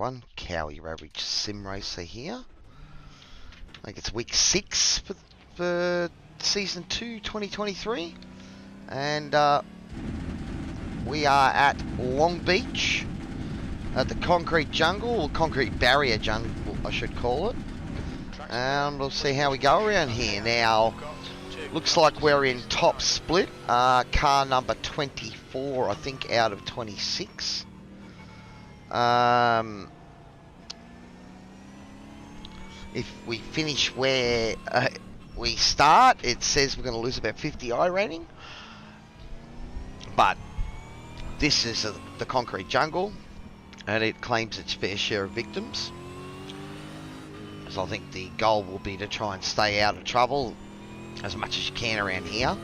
everyone. Cowy, your average sim racer here. I think it's week 6 for season 2, 2023. And we are at Longbeach at the concrete jungle, or concrete barrier jungle, I should call it. And we'll see how we go around here. Now, looks like we're in top split. Car number 24, I think, out of 26. If we finish where we start, it says we're going to lose about 50 rating. But this is the concrete jungle, and it claims its fair share of victims. So I think the goal will be to try and stay out of trouble as much as you can around here,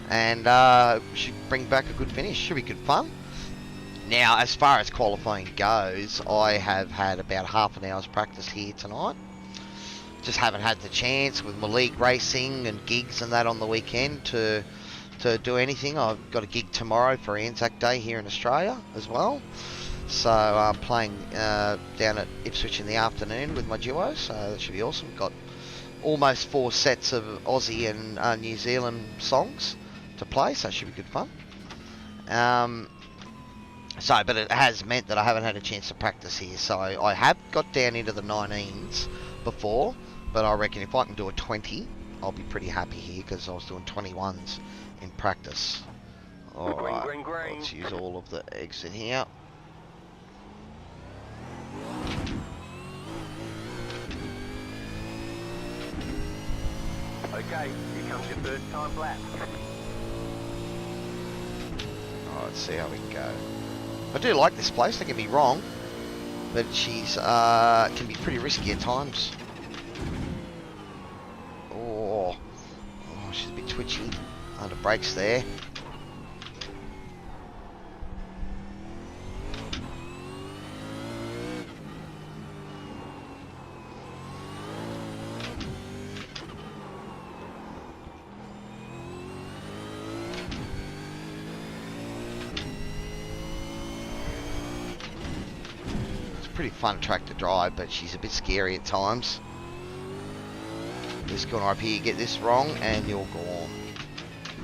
and should bring back a good finish. Should be good fun. Now, as far as qualifying goes, I have had about half an hour's practice here tonight. Just haven't had the chance with my league racing and gigs and that on the weekend to do anything. I've got a gig tomorrow for Anzac Day here in Australia as well. So I'm playing down at Ipswich in the afternoon with my duo, so that should be awesome. Got almost 4 sets of Aussie and New Zealand songs to play, so it should be good fun. But it has meant that I haven't had a chance to practice here. So I have got down into the 19s before, but I reckon if I can do a 20, I'll be pretty happy here, because I was doing 21s in practice. Alright, let's use all of the exit here. Okay, here comes your first time lap. Alright, let's see how we go. I do like this place, don't get me wrong, but she's can be pretty risky at times. Oh, she's a bit twitchy under brakes there. Pretty fun track to drive, but she's a bit scary at times. This corner up here, you get this wrong and you're gone.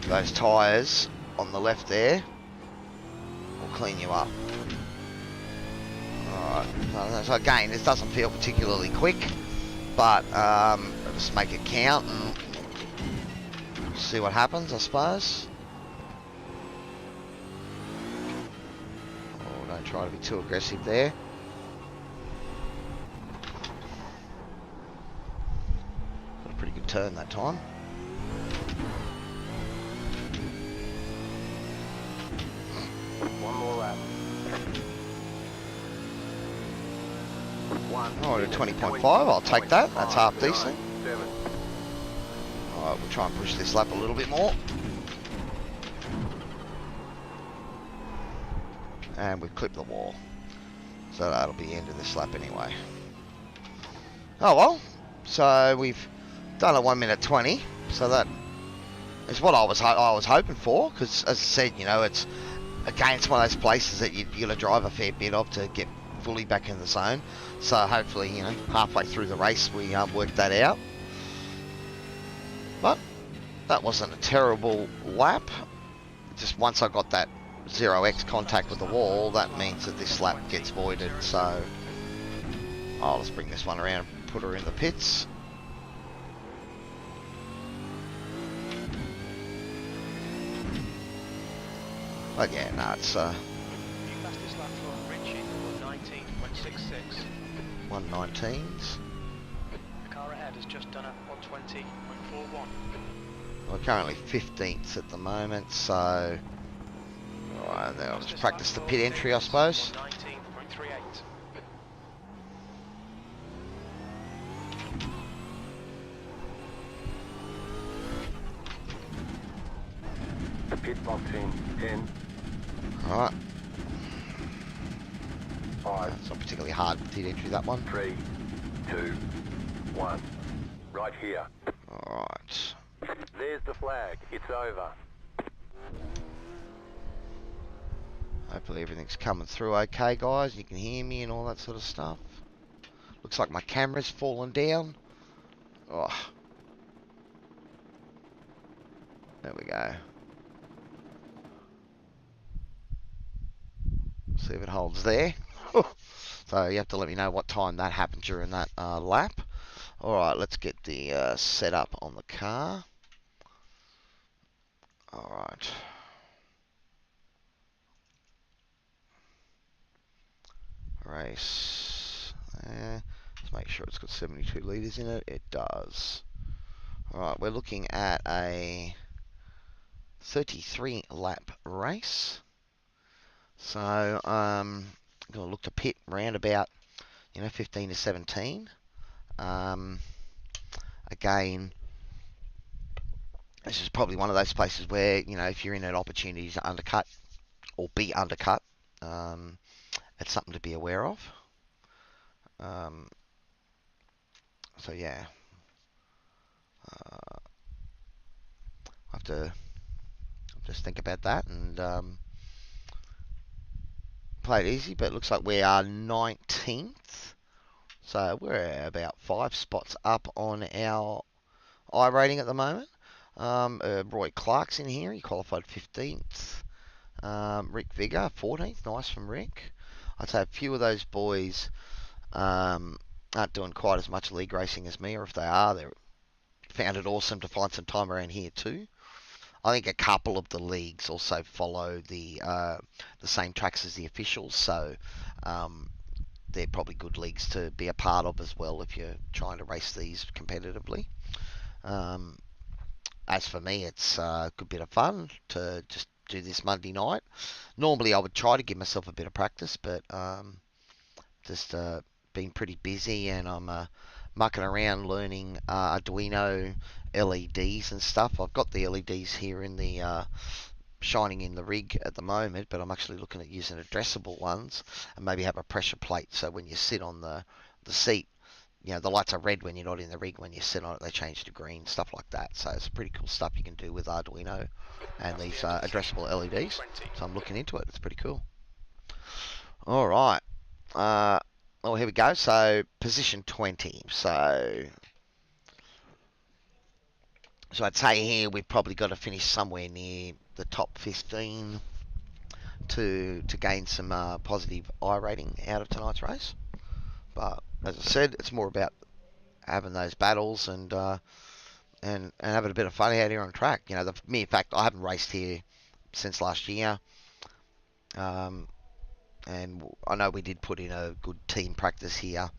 Those tyres on the left there will clean you up. Alright, so again, this doesn't feel particularly quick, but just make it count and see what happens, I suppose. Oh, don't try to be too aggressive there. Pretty good turn that time. One more lap. Oh, at 20.5, I'll take that. That's half decent. Alright, we'll try and push this lap a little bit more. And we've clipped the wall. So that'll be the end of this lap anyway. Oh well. So we've done a 1 minute 20, so that is what I was hoping for, because as I said, you know, it's one of those places that you're going to drive a fair bit of to get fully back in the zone. So hopefully, you know, halfway through the race we work that out. But that wasn't a terrible lap. Just once I got that 0x contact with the wall, that means that this lap gets voided. So I'll just bring this one around and put her in the pits. But yeah, no, it's fastest lap for Richie, 119.66. 119s. The car ahead has just done a 120.41. We're currently 15th at the moment, so alright, then I'll just practice the pit entry, I suppose. 19.38. The pit box in 10. Alright. 5. It's not particularly hard pit entry, that one. 3, 2, 1. Right here. Alright. There's the flag. It's over. Hopefully everything's coming through okay, guys. You can hear me and all that sort of stuff. Looks like my camera's fallen down. Oh. There we go. See if it holds there. So you have to let me know what time that happened during that lap. Alright, let's get the setup on the car. Alright. Race. Let's make sure it's got 72 litres in it. It does. Alright, we're looking at a 33 lap race. So, I'm going to look to pit round about, 15 to 17. Again, this is probably one of those places where, if you're in an opportunity to undercut or be undercut, it's something to be aware of. So yeah, I have to just think about that and play it easy. But it looks like we are 19th, so we're about 5 spots up on our iRating at the moment. Roy Clark's in here. He qualified 15th. Rick Vigor 14th. Nice from Rick. I'd say a few of those boys aren't doing quite as much league racing as me, or if they are, they found it awesome to find some time around here too. I think a couple of the leagues also follow the same tracks as the officials, so they're probably good leagues to be a part of as well if you're trying to race these competitively. As for me, it's a good bit of fun to just do this Monday night. Normally I would try to give myself a bit of practice, but just been pretty busy, and I'm mucking around learning Arduino LEDs and stuff. I've got the LEDs here in the shining in the rig at the moment, but I'm actually looking at using addressable ones and maybe have a pressure plate, so when you sit on the seat, the lights are red when you're not in the rig. When you sit on it, they change to green, stuff like that. So it's pretty cool stuff you can do with Arduino and these addressable LEDs. So I'm looking into it. It's pretty cool. All right. Well, here we go. So position 20. So I'd say here we've probably got to finish somewhere near the top 15 to gain some positive iRating out of tonight's race. But as I said, it's more about having those battles and having a bit of fun out here on track. The mere fact I haven't raced here since last year, and I know we did put in a good team practice here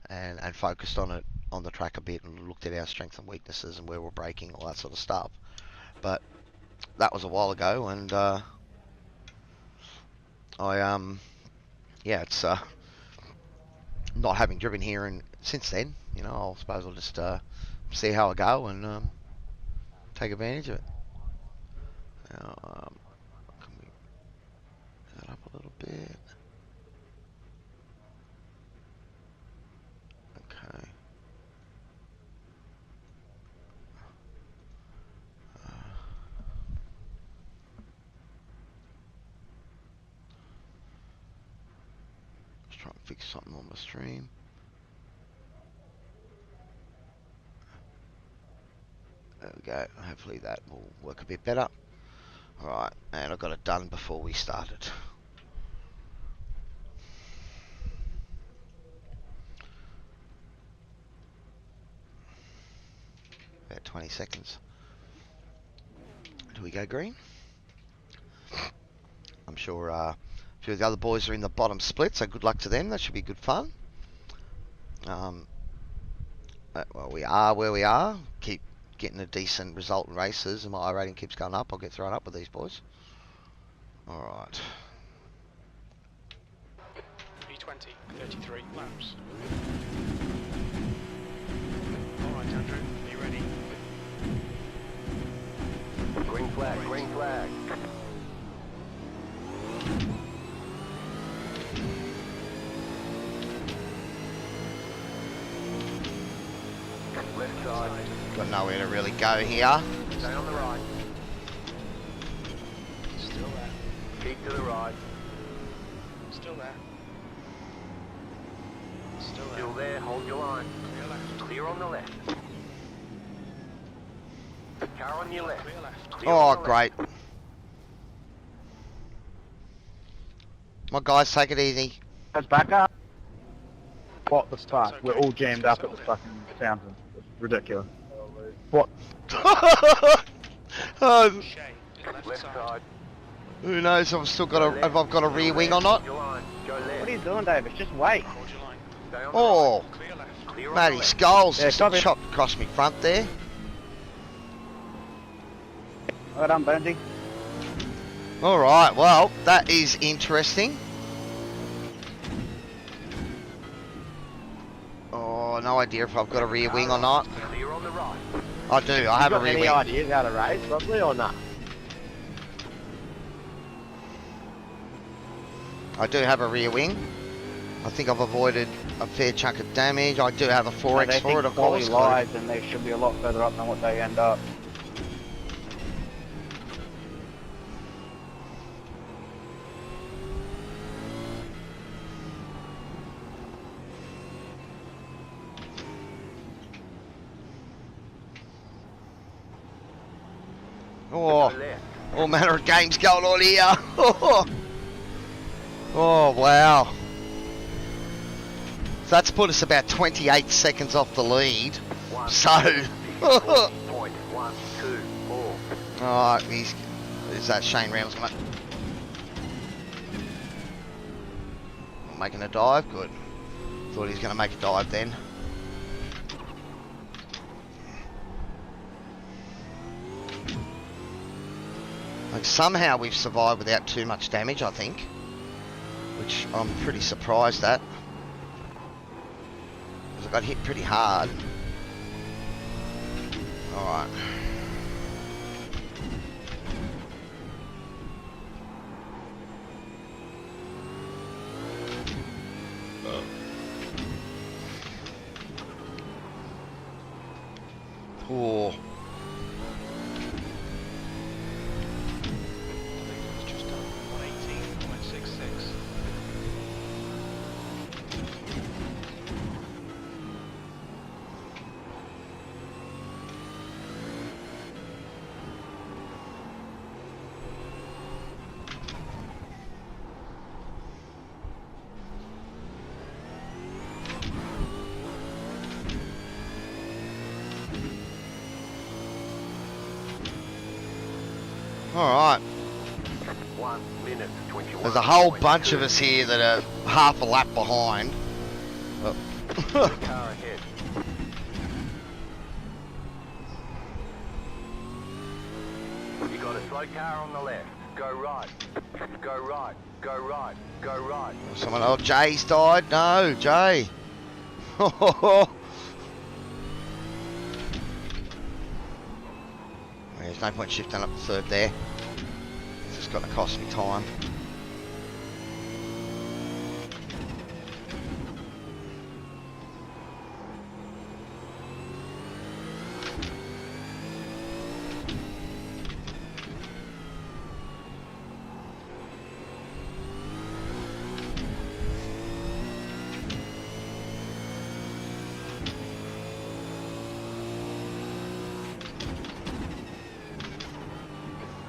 and focused on it on the track a bit and looked at our strengths and weaknesses and where we're braking, all that sort of stuff. But that was a while ago, and it's not having driven here and since then, I suppose I'll just see how I go and take advantage of it. Now, can we put that up a little bit? Okay. Let's try and fix something on my stream. There we go. Hopefully that will work a bit better. Alright, and I got it done before we started. About 20 seconds. Do we go green? I'm sure a few of the other boys are in the bottom split, so good luck to them. That should be good fun. Well, we are where we are. Keep getting a decent result in races, and my iRating keeps going up. I'll get thrown up with these boys. Alright. V20, 33 laps. Alright, Andrew, are you ready? Green flag, green flag. Left side. Got nowhere to really go here. Stay on the right. Still there. Keep to the right. Still there. Still Still there, hold your line. Clear left. Clear on the left. Car on your left. Clear left. Clear on Oh, the great. My guys, take it easy. Let's back up. What the fuck? okay. We're all jammed up at the fucking fountain. It's ridiculous. What? Oh, Shay, left, left side. side. who knows? I've still got a. If I've got a rear wing or not. Hold your line. Go left. What are you doing, David? Just wait. Hold your line. Stay on the Oh, right. Clear left. Clear on the Matty left. Skulls Yeah, just copy. chopped across me front there. Well done, Benji. All right, well, that is interesting. Oh, no idea if I've got a rear wing or not. Clear on the right. I do. I have you a got rear any wing. ideas how to race, probably, or not? I do have a rear wing. I think I've avoided a fair chunk of damage. I do have a 4X they for it, think of course. Cowy lies, and they should be a lot further up than what they end up. Oh, Go left. all manner of games going on here. Oh, wow. So that's put us about 28 seconds off the lead. So, 64.124. alright, is that Shane Reynolds mate? Making a dive? Good. Thought he was going to make a dive then. Like somehow we've survived without too much damage, I think. Which I'm pretty surprised at. Because I got hit pretty hard. Alright. Oh. It's just done 118.66. Alright. 1 minute 21. There's a whole bunch of us here that are half a lap behind. Oh. Car ahead. You got a slow car on the left. Go right. Go right. Go right. Go right. Someone, oh, Jay's died. No, Jay. There's no point shifting up the third there. It's just going to cost me time.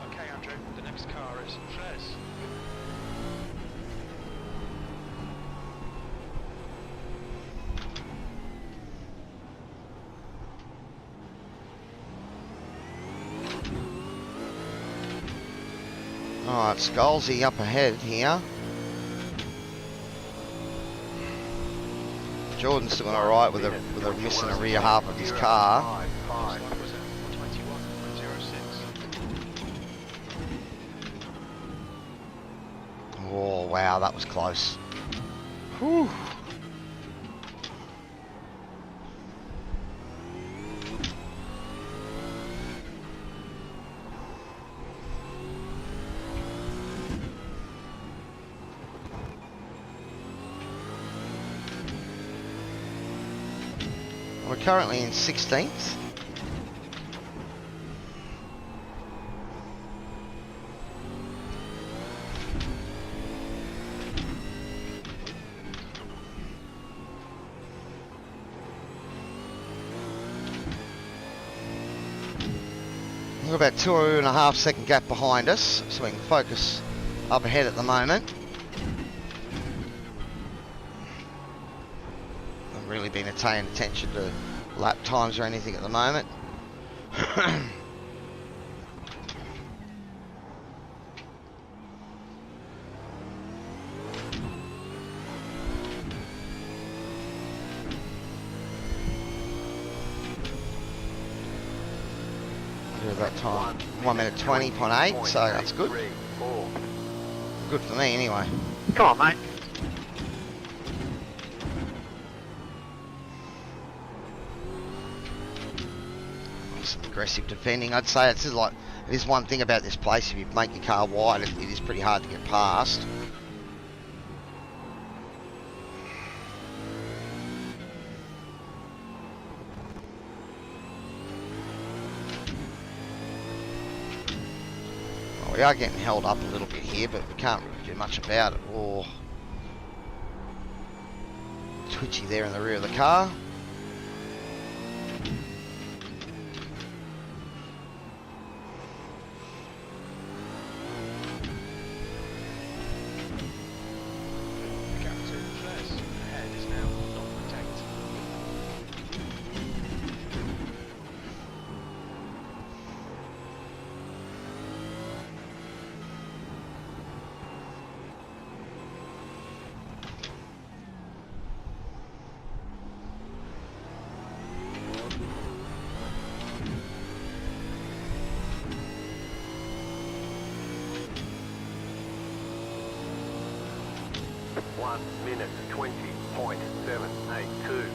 Okay, Andrew, the next car is Fres. Alright, Skullsy up ahead here. Jordan's doing alright with a missing a rear half of his car. 5, 5. What was it? 121.06. Oh wow, that was close. Whew. We're currently in 16th. We're about 2.5 second gap behind us, so we can focus up ahead at the moment. I've really been paying attention to lap times or anything at the moment. That time 1 minute 20.8, so that's good. Good for me anyway. Come on, mate. Some aggressive defending, I'd say. It's like, it is one thing about this place. If you make your car wide, it is pretty hard to get past. We are getting held up a little bit here, but we can't really do much about it. Oh, twitchy there in the rear of the car. Minute 20.782.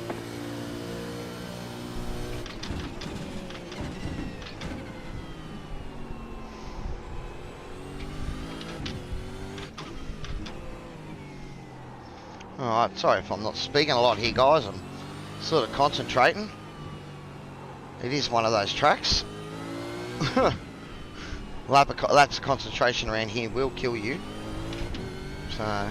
Alright, sorry if I'm not speaking a lot here, guys. I'm sort of concentrating. It is one of those tracks. Laps of concentration around here will kill you. So...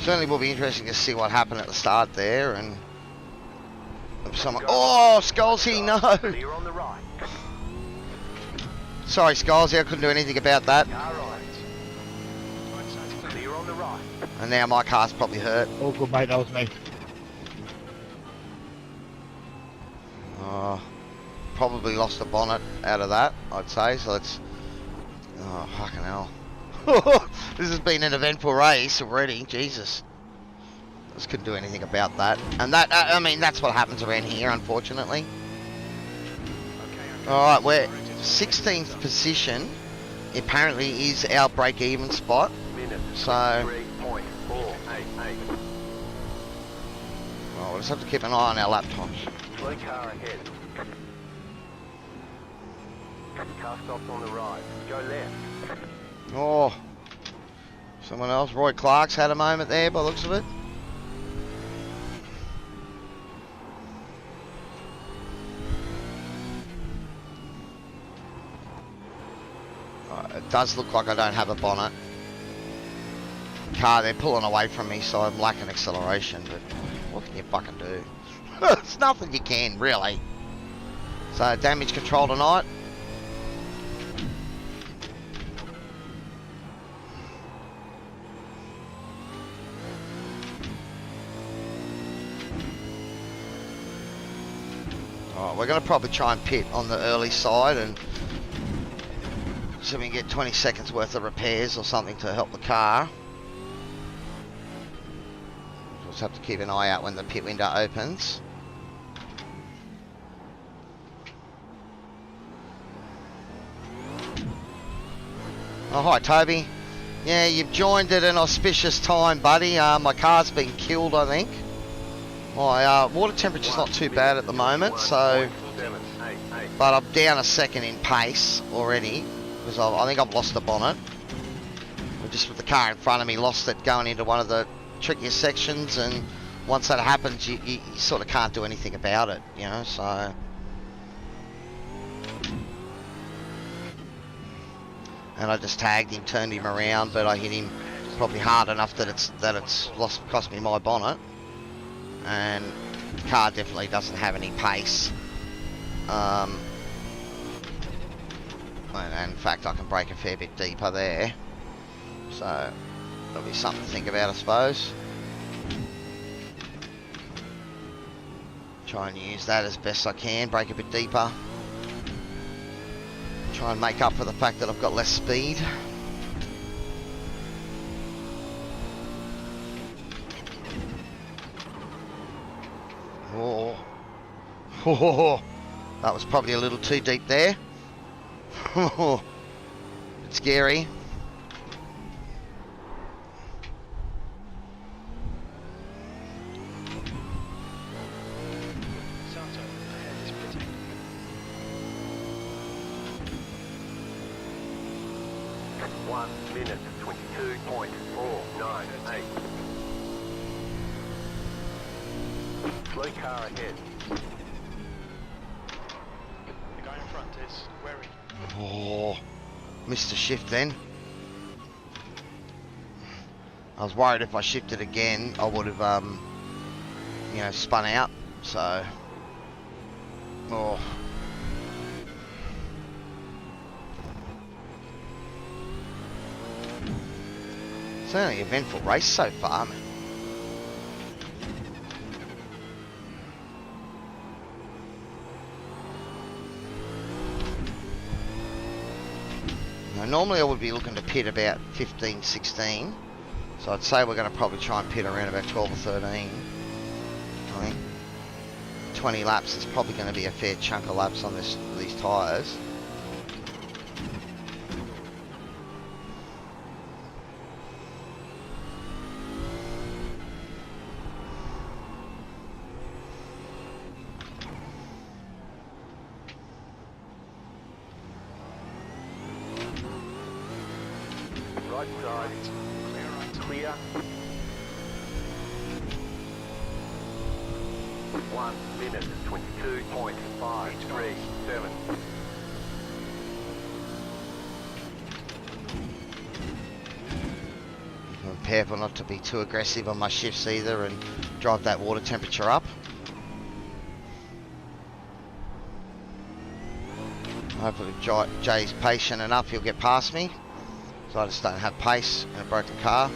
certainly will be interesting to see what happened at the start there, and someone. Oh, Scalzi, no! Clear on the right. Sorry, Scalzi, I couldn't do anything about that. Car right. Clear on the right. And now my car's probably hurt. All good, mate. That was me. Probably lost the bonnet out of that, I'd say. So it's. Oh, fucking hell. This has been an eventful race already, Jesus. Just couldn't do anything about that. And that, I mean, that's what happens around here, unfortunately. Alright, we're 16th position. Apparently is our break-even spot. So... well, we'll just have to keep an eye on our lap times. Slow car ahead. Car stops on the right. Go left. Oh, someone else. Roy Clark's had a moment there by the looks of it. It does look like I don't have a bonnet. Car, they're pulling away from me, so I'm lacking acceleration, but what can you fucking do? It's nothing you can, really. So, damage control tonight. We're going to probably try and pit on the early side, and so we can get 20 seconds worth of repairs or something to help the car. We'll just have to keep an eye out when the pit window opens. Oh, hi Toby. Yeah, you've joined at an auspicious time, buddy. My car's been killed, I think. My water temperature's not too bad at the moment, so, but I'm down a second in pace already, because I think I've lost the bonnet. Just with the car in front of me, lost it going into one of the trickiest sections, and once that happens, you sort of can't do anything about it, you know, so. and I just tagged him, turned him around, but I hit him probably hard enough that it's cost me my bonnet. And the car definitely doesn't have any pace. And in fact, I can brake a fair bit deeper there, so that'll be something to think about, I suppose. Try and use that as best I can, brake a bit deeper. Try and make up for the fact that I've got less speed. Oh. Oh, that was probably a little too deep there. Oh, it's scary. Sounds like the head is pitting. One minute 22.498. Slow car ahead. The guy in front is wary. Oh, missed a shift then. I was worried if I shifted again, I would have, you know, spun out. So, oh. It's only an eventful race so far, man. Now, normally I would be looking to pit about 15, 16. So I'd say we're going to probably try and pit around about 12 or 13. I think 20 laps is probably going to be a fair chunk of laps on these tyres. Right side. Clear. 1 minute 22.537. I'm careful not to be too aggressive on my shifts either and drive that water temperature up. Hopefully if Jay's patient enough, he'll get past me. So I just don't have pace in a broken car.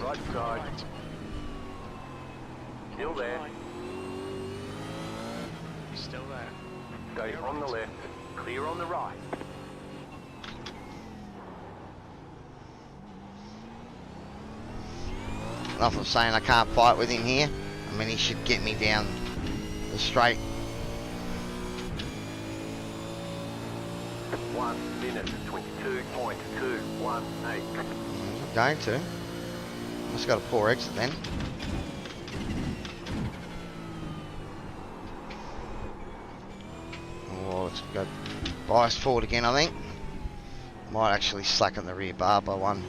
Right side. Still there. He's still there. Stay on the left. Clear on the right. Nothing saying I can't fight with him here. I mean, he should get me down the straight. 1 minute 22.218. I'm going to. Just got a poor exit then. Oh, it's got biased forward again, I think. Might actually slacken the rear bar by one.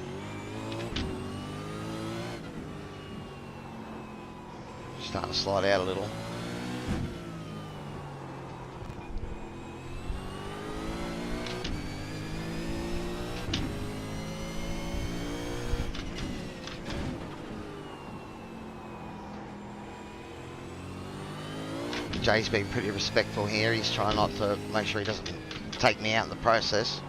Starting to slide out a little. Jay's been pretty respectful here. He's trying not to make sure he doesn't take me out in the process.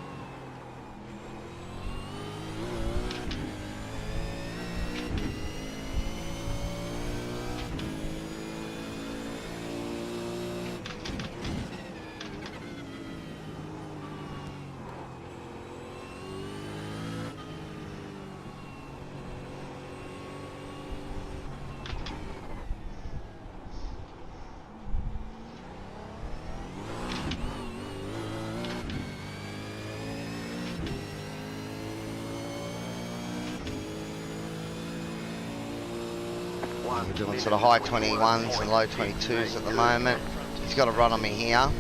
We're doing sort of high 21s and low 22s at the moment. He's got a run on me here.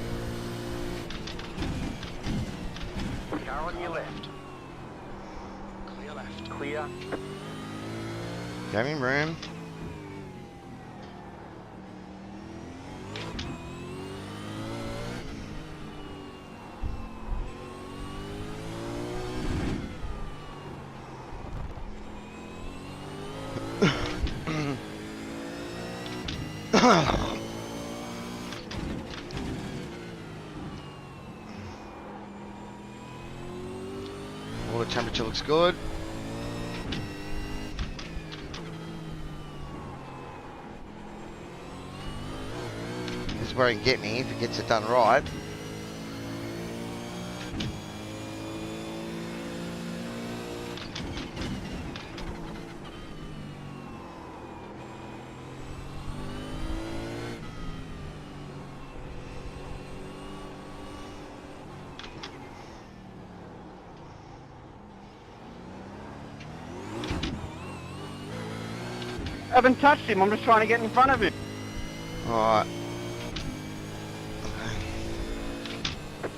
Car on your left. Clear left. Clear. Give him room. Water temperature looks good. This is where he can get me if he gets it done right. I haven't touched him, I'm just trying to get in front of him. Alright.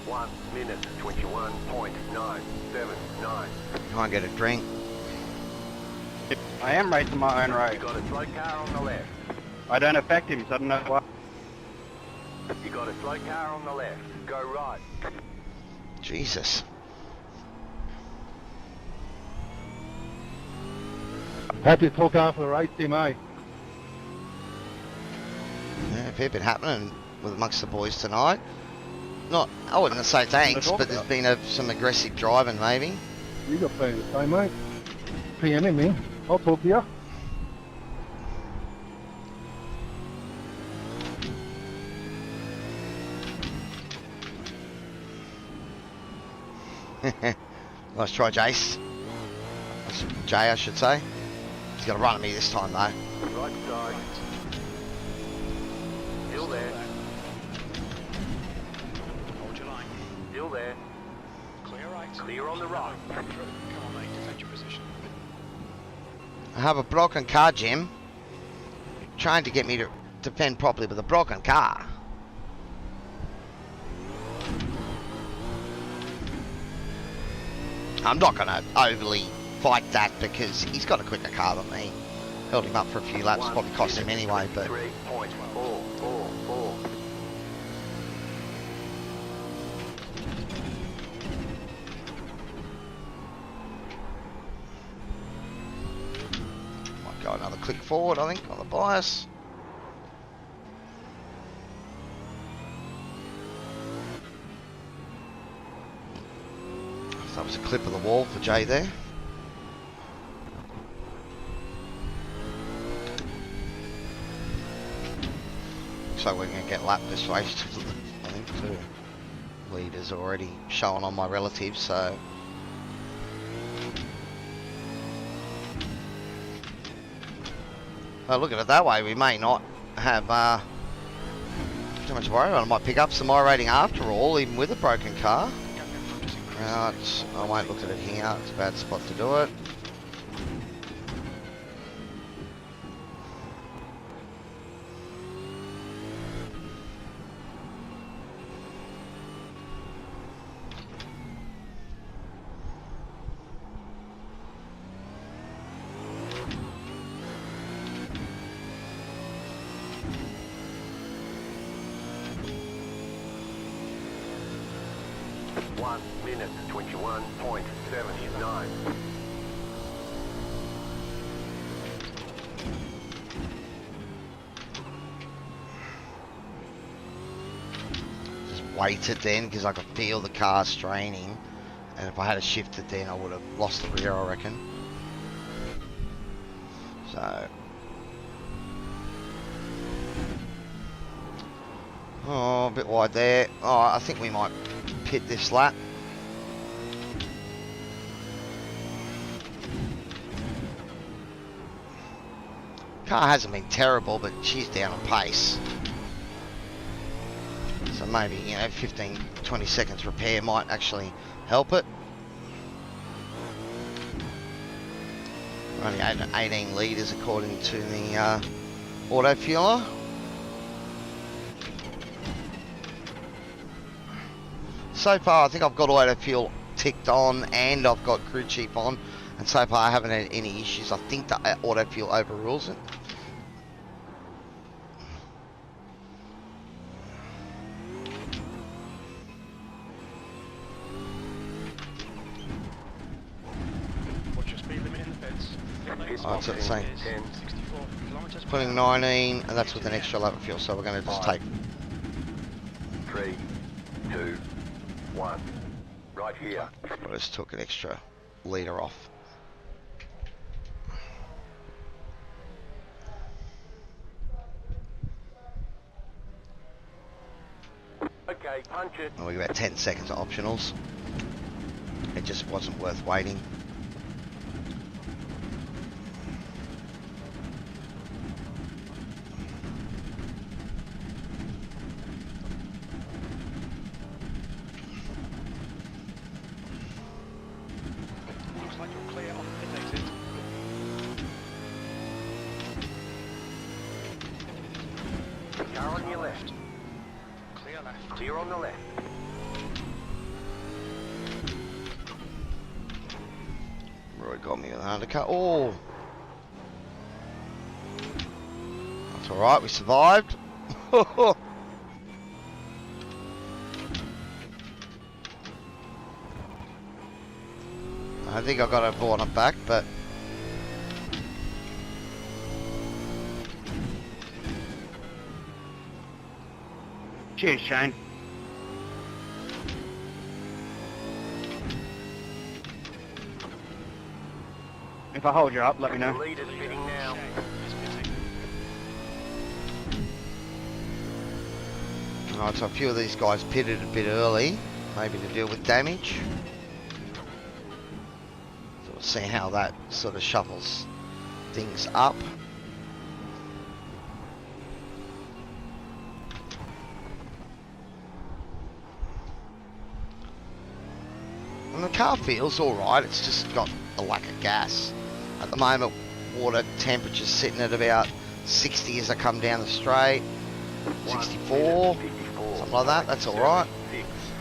1 minute 21.979. Can't get a drink. I am racing my own You race. got a slow car on the left. I don't affect him, so I don't know why. You got a slow car on the left. Go right. Jesus. Happy to talk after the race, team, eh? Yeah, a fair bit happening with amongst the boys tonight. Not, I wouldn't say thanks, but there's been some aggressive driving maybe. You got plenty to say, mate. PMing me. I'll talk to you. Nice try, Jace. Jay, I should say. He's got to run at me this time, though. Right side. Still there. Hold your line. Still there. Clear right. Clear on the right. Come on, mate. Defend your position. I have a broken car, Jim. Trying to get me to defend properly with a broken car. I'm not going to overly fight that because he's got a quicker car than me. Held him up for a few laps, probably cost him anyway, but 3.444. might go another click forward, I think, on the bias. That was a clip of the wall for Jay there. So we're going to get lapped this race, I think, too. Leaders already showing on my relatives, so... Well, look at it that way, we may not have too much to worry about. I might pick up some iRacing after all, even with a broken car. I won't look at it here, it's a bad spot to do it. One minute 21.79. Just waited then because I could feel the car straining, and if I had shifted then I would have lost the rear, I reckon. So oh, a bit wide there. Oh, I think we might pit this lap. Car hasn't been terrible, but she's down on pace. So maybe, 15, 20 seconds repair might actually help it. Only 18 litres according to the auto fueler. So far, I think I've got auto fuel ticked on and I've got crew chief on, and so far I haven't had any issues. I think the auto fuel overrules it. What's your speed limit in the pits? Oh, it's at the same. 64 kilometers per Putting hour. 19, and that's with an extra load of fuel, so we're going to just take. 3, 2, 1. Right here. I just took an extra litre off. Okay, punch it. And we got about 10 seconds of optionals. It just wasn't worth waiting. Looks like you're clear on the pit exit. Car on your left. Clear left. Clear on the left. Roy got me with an undercut. Oh! That's alright, we survived. I think I got a ball on back, but Cheers, Shane. If I hold you up, let me The know. leader's pitting now. Is pitting. alright, so a few of these guys pitted a bit early, maybe to deal with damage. So we'll see how that sort of shuffles things up. And the car feels alright, it's just got a lack of gas. At the moment, water temperature's sitting at about 60 as I come down the straight, 64, something like that, that's alright.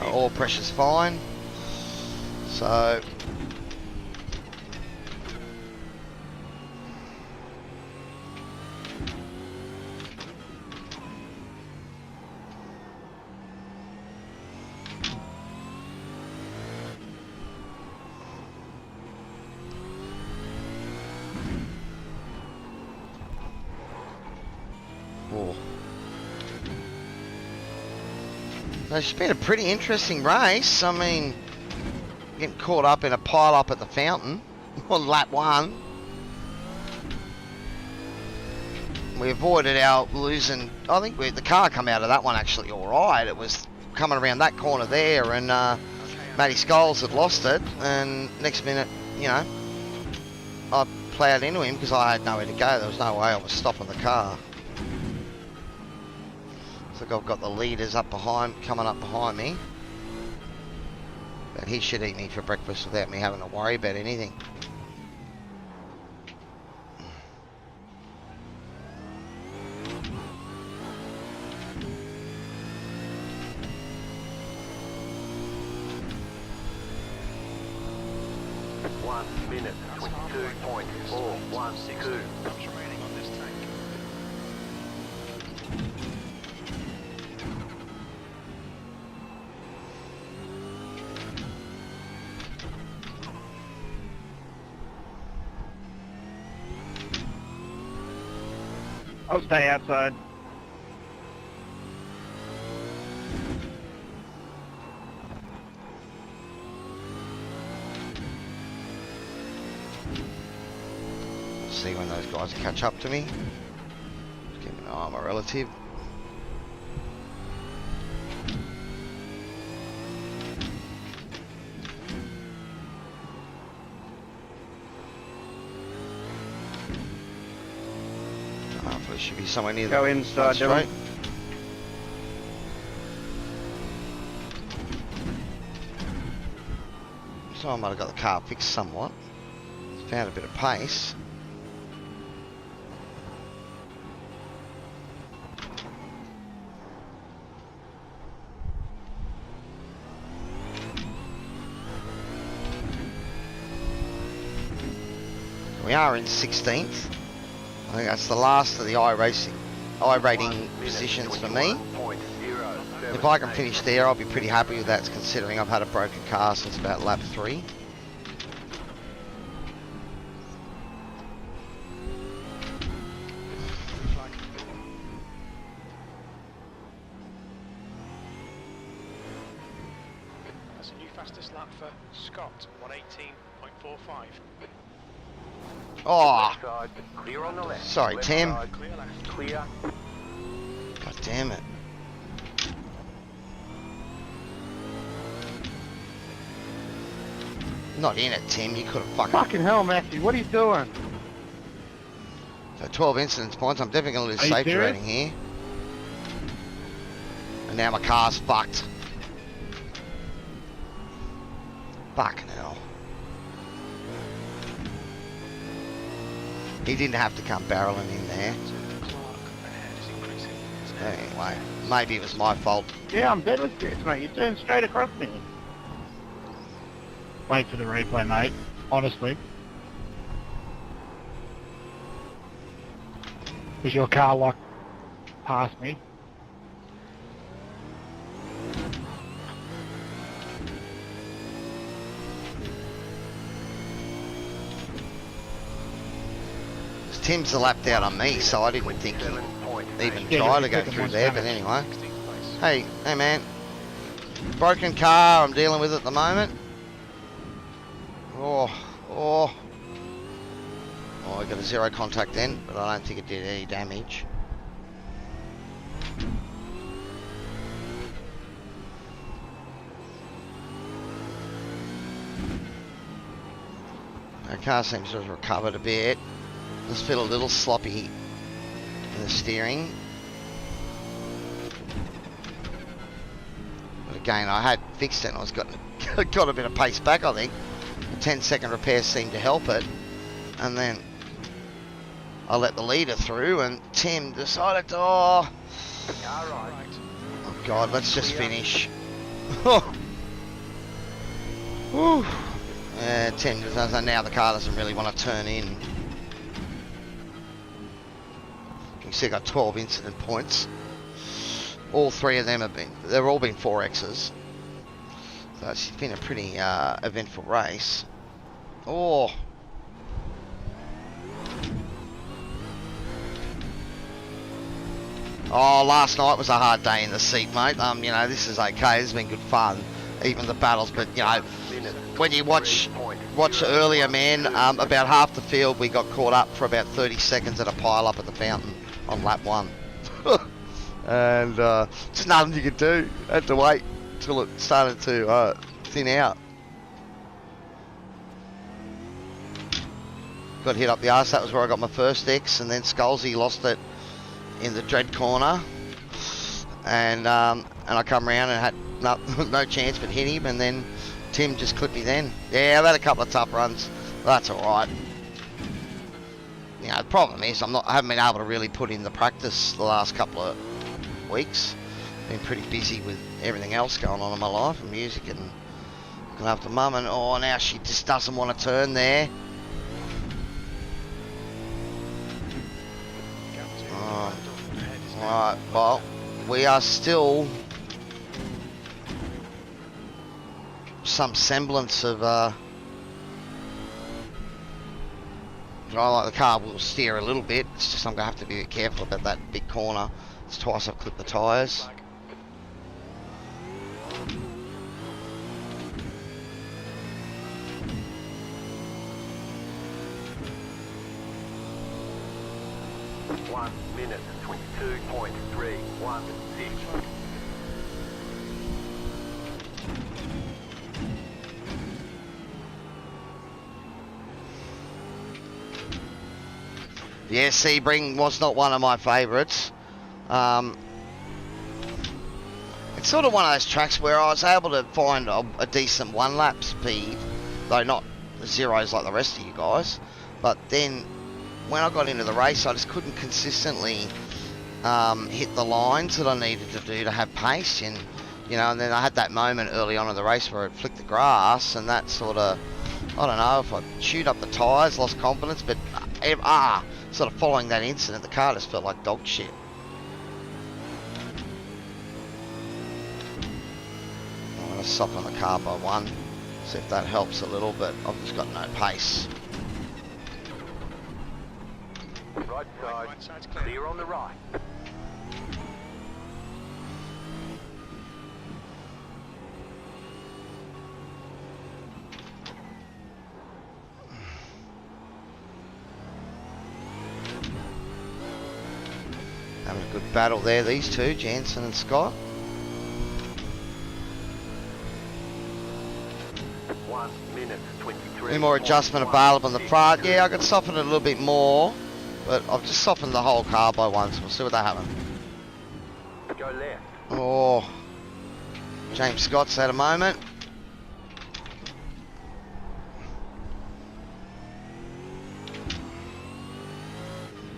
Oil pressure's fine. So, oh. It's been a pretty interesting race. I mean, getting caught up in a pile up at the fountain on lap 1. We avoided our losing. I think the car come out of that one actually all right. It was coming around that corner there, and Matty Scholes had lost it. And next minute, you know, I ploughed into him because I had nowhere to go. There was no way I was stopping the car. So I've got the leaders up behind, coming up behind me. But he should eat me for breakfast without me having to worry about anything. One minute, 22.412. Laps remaining on this tank. I'll stay outside. See when those guys catch up to me. Just keep an eye on my relative. Hopefully should be somewhere near Go the inside, straight. Dylan. So I might have got the car fixed somewhat. Found a bit of pace. We are in 16th. I think that's the last of the iRating positions for me. If I can finish there, I'll be pretty happy with that, considering I've had a broken car since about lap 3. That's a new fastest lap for Scott, 118.45. Oh, Clear on the left. sorry, Left Tim. side, Clear left. Clear. God damn it. Not in it, Tim. You could have Fucking hell, Matthew, what are you doing? So 12 incidents points. I'm definitely going to lose Are you safety serious? rating here. And now my car's fucked. Fucking hell. He didn't have to come barreling in there. Clark ahead is increasing. Anyway, maybe it was my fault. Yeah, I'm dead with this, mate. You turned straight across me. Wait for the replay, mate. Honestly. Was your car locked past me? Tim's a lap out on me, so I didn't think he'd 7.8. even Yeah, try you to go took him through once there, but damage. anyway. 16th place. Hey man. Broken car I'm dealing with at the moment. Oh, I got a 0 contact then, but I don't think it did any damage. Our car seems to have recovered a bit. Just feel a little sloppy in the steering. But again, I had fixed it and I was got a bit of pace back, I think. The 10-second repair seemed to help it. And then I let the leader through and Tim decided to, Car right. oh God, let's just finish. Whew. Yeah, Tim, now the car doesn't really want to turn in. You can see I got 12 incident points. All 3 of them they've all been 4Xs. So it's been a pretty eventful race. Oh. Oh, last night was a hard day in the seat, mate. You know, this is okay. It's been good fun, even the battles. But you know, when you watch earlier, man, about half the field we got caught up for about 30 seconds at a pile up at the fountain on lap 1, and just nothing you could do. Had to wait till it started to thin out. Got hit up the arse. That was where I got my first X, and then Scalzi lost it in the dread corner, and I come around and had no chance but hit him, and then Tim just clipped me then. Yeah, I've had a couple of tough runs. That's alright. You know, the problem is I haven't been able to really put in the practice the last couple of weeks. Been pretty busy with everything else going on in my life, and music, and looking after mum, and now she just doesn't want to turn there. Alright, well, we are still some semblance of I like the car will steer a little bit. It's just I'm gonna have to be careful about that big corner. It's twice I've clipped the tyres. One minute, 22.316. Yeah, Sebring was not one of my favourites. It's sort of one of those tracks where I was able to find a decent one-lap speed, though not zeros like the rest of you guys. But then when I got into the race, I just couldn't consistently hit the lines that I needed to do to have pace, and you know, and then I had that moment early on in the race where it flicked the grass, and that sort of I don't know if I chewed up the tyres, lost confidence, but sort of following that incident, the car just felt like dog shit. I'm going to soften the car by 1, see if that helps a little, but I've just got no pace. Right side, Right side's clear on the right. Having a good battle there, these two, Jansen and Scott. 1 minute 23. Any more adjustment available in the front? Yeah, I could soften it a little bit more, but I've just softened the whole car by 1, so we'll see what that happens. Go left. Oh, James Scott's had a moment.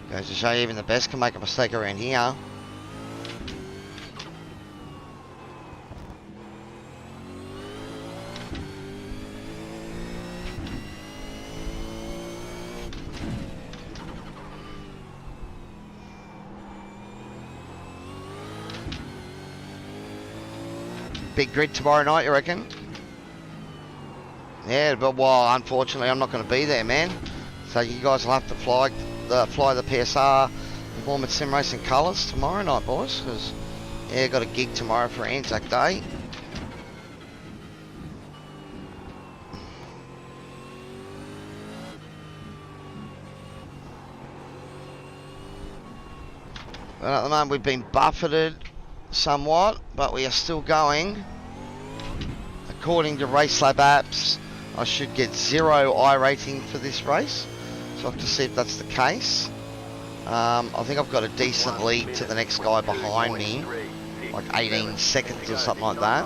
Goes to show you even the best can make a mistake around here. Big grid tomorrow night, you reckon? Yeah, but well, unfortunately, I'm not going to be there, man. So you guys will have to fly the PSR Performance Sim Racing colours tomorrow night, boys. Because yeah, got a gig tomorrow for Anzac Day. But at the moment, we've been buffeted somewhat, but we are still going. According to Race Lab apps, I should get 0 iRating for this race, so I have to see if that's the case. I think I've got a decent lead to the next guy behind me, like 18 seconds or something like that.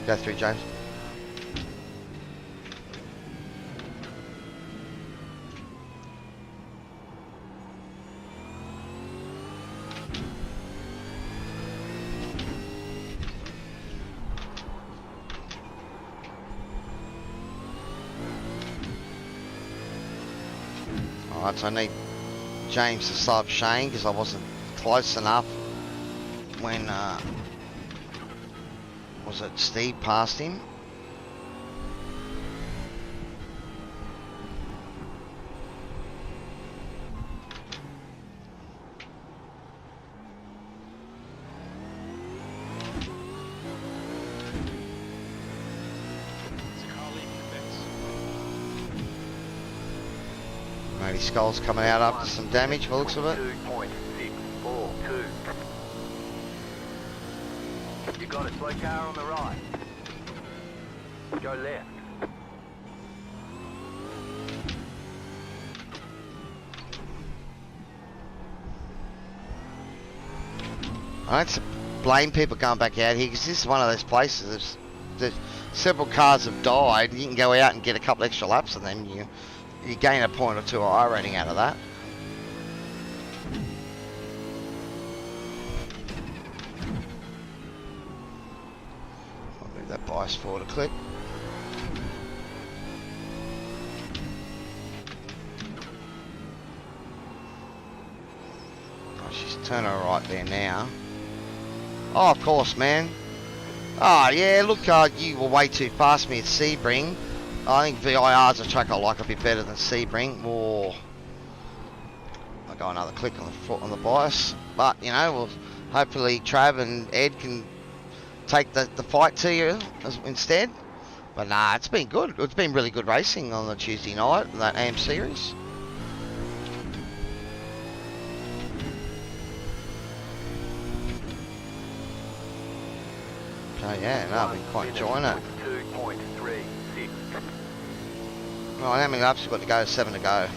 Go through, James. Alright, so I need James to stop Shane because I wasn't close enough when was it Steve passed him? Matey Skull's coming out after some damage by the looks of it. 2.642. You got a slow car on the right. Go left. I don't blame people going back out here because this is one of those places. There's several cars have died. You can go out and get a couple extra laps, and then you gain a point or two of iRating out of that. I'll move that bias forward a click. Oh, she's turning her right there now. Oh, of course, man. Oh, yeah, look, you were way too fast for me at Sebring. I think VIR's a track I like a bit better than Sebring. Oh, I'll go another click on the foot on the bias. But, you know, well, hopefully Trav and Ed can take the fight to you instead. But nah, it's been good. It's been really good racing on the Tuesday night, that AM series. So yeah, no, I've been quite enjoying it. 2.36. Right, how many laps we've got to go? 7 to go.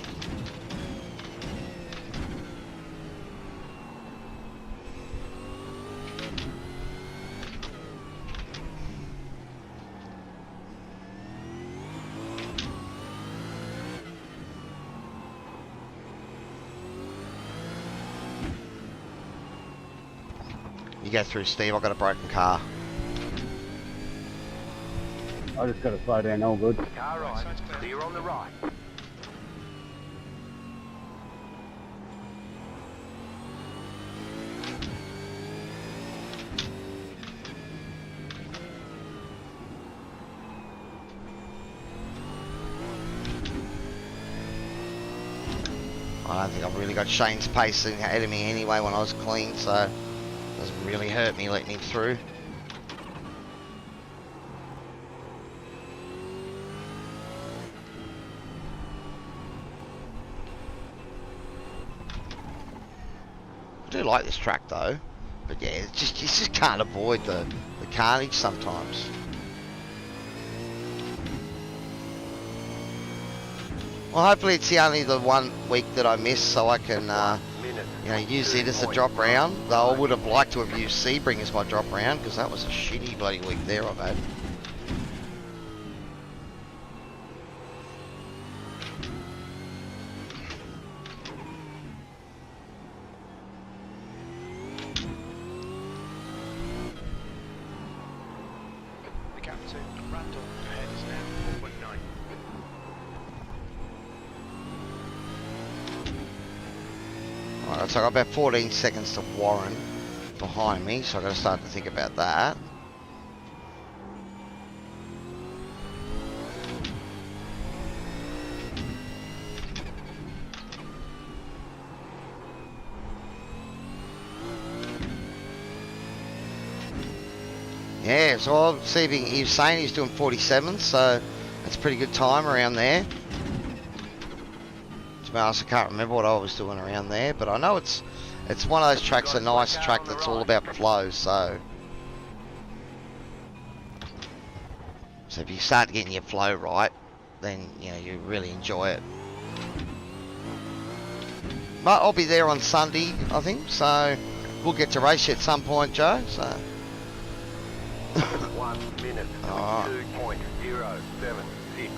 go through, Steve. I've got a broken car. I just got to slow down, all good. Car right, clear on the right. I don't think I've really got Shane's pace ahead of me anyway when I was clean, so it doesn't really hurt me letting him through. I do like this track though, but yeah, you just can't avoid the carnage sometimes. Well, hopefully it's only the 1 week that I missed, so I can, you know, use it as a drop round. Though I would have liked to have used Sebring as my drop round, because that was a shitty bloody week there I've had. The gap to Randall ahead is now 4.9. Alright, so I've got about 14 seconds to Warren behind me, so I've got to start to think about that. Yeah, so I'm seeing he was saying he's doing 47, so that's a pretty good time around there. To be honest, I can't remember what I was doing around there, but I know it's one of those tracks, a nice track that's all about flow, so if you start getting your flow right, then you know you really enjoy it. But I'll be there on Sunday, I think, so we'll get to race you at some point, Joe. So 1 minute, 22.076.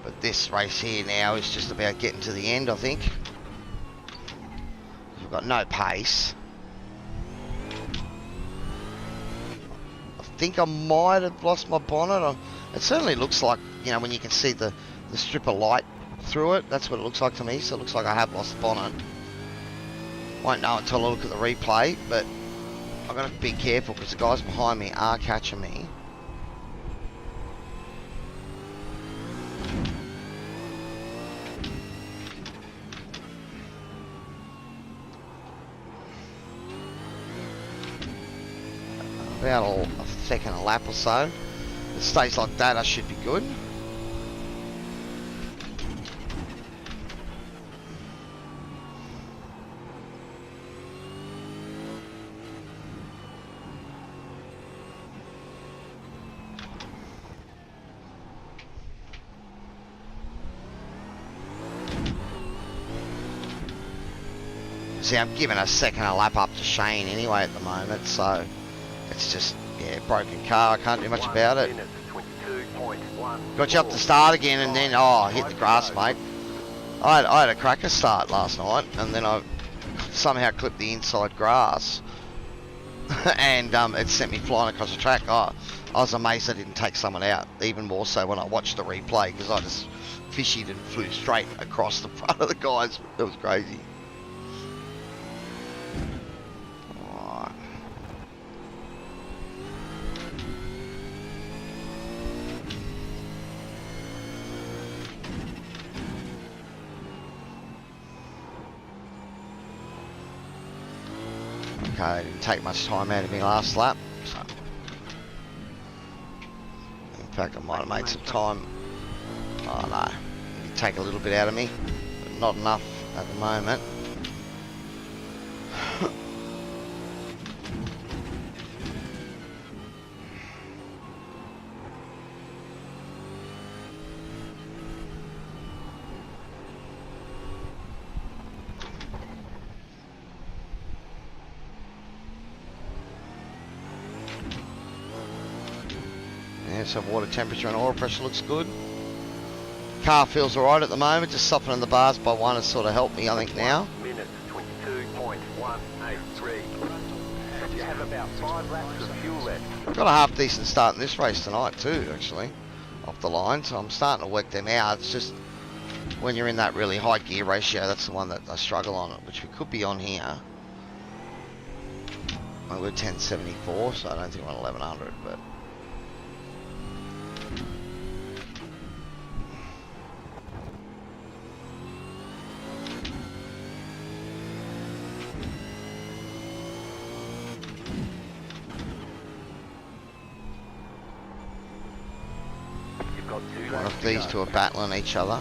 But this race here now is just about getting to the end, I think. We've got no pace. I think I might have lost my bonnet. It certainly looks like, you know, when you can see the strip of light through it, that's what it looks like to me. So it looks like I have lost the bonnet. Won't know until I look at the replay, but I've got to be careful because the guys behind me are catching me. About a second a lap or so. If it stays like that, I should be good. See, I'm giving a second a lap up to Shane anyway at the moment, so it's just, yeah, broken car. I can't do much about it. Got you up to start again, and then, oh, hit the grass, mate. I had a cracker start last night, and then I somehow clipped the inside grass, and it sent me flying across the track. Oh, I was amazed I didn't take someone out, even more so when I watched the replay, because I just fishied and flew straight across the front of the guys. It was crazy. Okay, didn't take much time out of me last lap. So. In fact, I might have made some time. Oh no, you take a little bit out of me, but not enough at the moment. So water temperature and oil pressure looks good. car feels alright at the moment. Just softening the bars by 1 has sort of helped me, I think, now. 1 minute 22.183. You have about 5 laps of fuel left. Got a half decent start in this race tonight too, actually, off the line. So I'm starting to work them out. It's just when you're in that really high gear ratio, that's the one that I struggle on, which we could be on here. Well, we're 1074, so I don't think we're on 1100, but. One of these two are battling each other.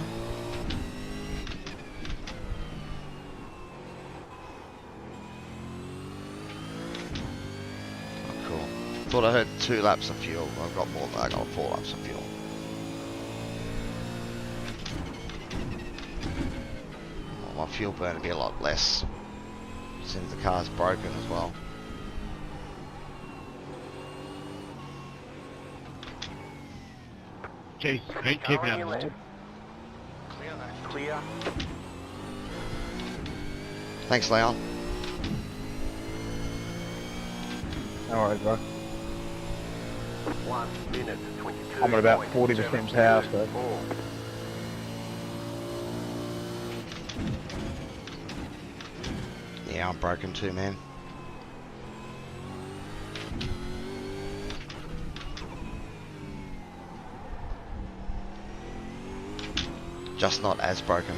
Oh, cool. Thought I heard 2 laps of fuel. I've got more than that. I got 4 laps of fuel. Well, my fuel burn will be a lot less since the car's broken as well. Jeez, keep it out of the way. Clear left. Clear. Thanks, Leon. No worries, bro. 1 minute 22. I'm at about 40% power, so. Yeah, I'm broken too, man. Just not as broken.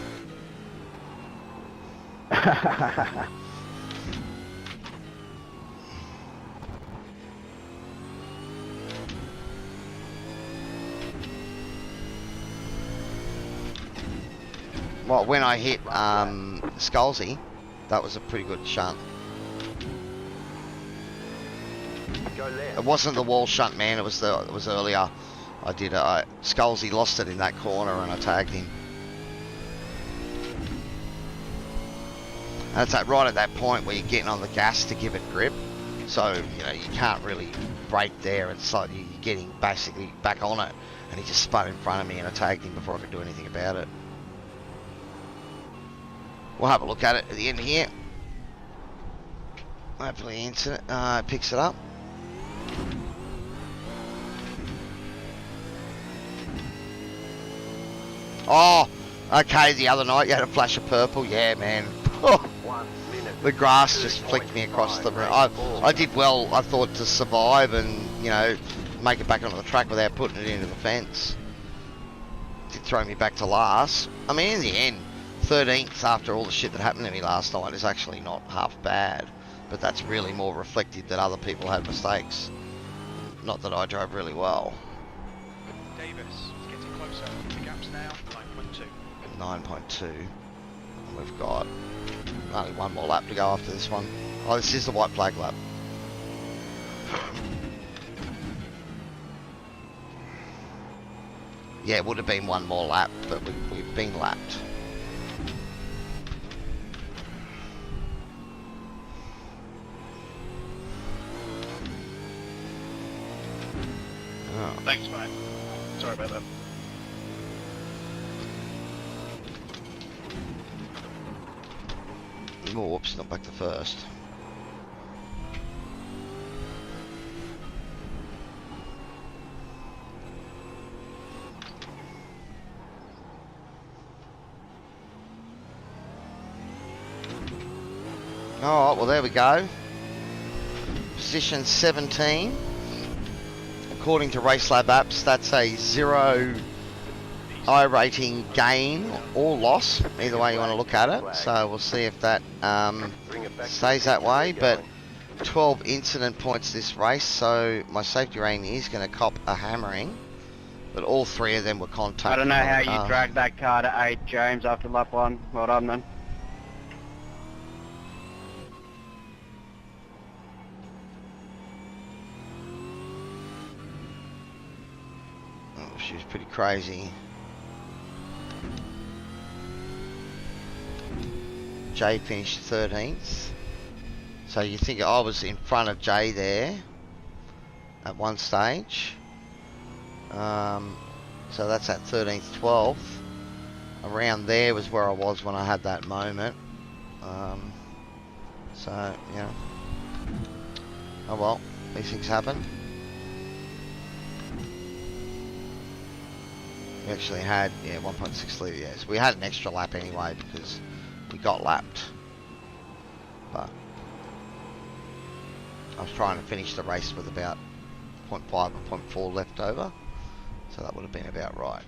Well, when I hit Skullsy, that was a pretty good shunt. Go left. It wasn't the wall shunt, man. It was earlier. I did. Skullsy lost it in that corner, and I tagged him. And it's right at that point where you're getting on the gas to give it grip. So, you know, you can't really brake there. It's like you're getting basically back on it. And he just spun in front of me and I tagged him before I could do anything about it. We'll have a look at it at the end here. Hopefully it picks it up. Oh, okay, the other night you had a flash of purple. Yeah, man. 1 minute. The grass just flicked me across the room. I did well, I thought, to survive and, you know, make it back onto the track without putting it into the fence. Did throw me back to last. I mean, in the end, 13th after all the shit that happened to me last night is actually not half bad. But that's really more reflective that other people had mistakes. Not that I drove really well. Davis is getting closer. The gap's now 9.2. 9.2. And we've got only 1 more lap to go after this one. Oh, this is the white flag lap. Yeah, it would have been 1 more lap, but we've been lapped. Oh. Thanks, mate. Sorry about that. Oh, whoops, not back to first. Alright, well there we go. Position 17. According to RaceLab apps, that's a 0 iRating gain or loss, either way you want to look at it. So we'll see if that stays that way. But 12 incident points this race, so my safety rating is going to cop a hammering. But all 3 of them were contact. I don't know how you dragged that car to 8, James, after lap 1. Well done, then. Oh, she was pretty crazy. Jay finished 13th. So you think I was in front of Jay there at one stage. So that's at 13th, 12th. around there was where I was when I had that moment. So, yeah. Oh well, these things happen. We actually had, 1.6 litre, yes. We had an extra lap anyway because we got lapped. But I was trying to finish the race with about 0.5 or 0.4 left over. So that would have been about right.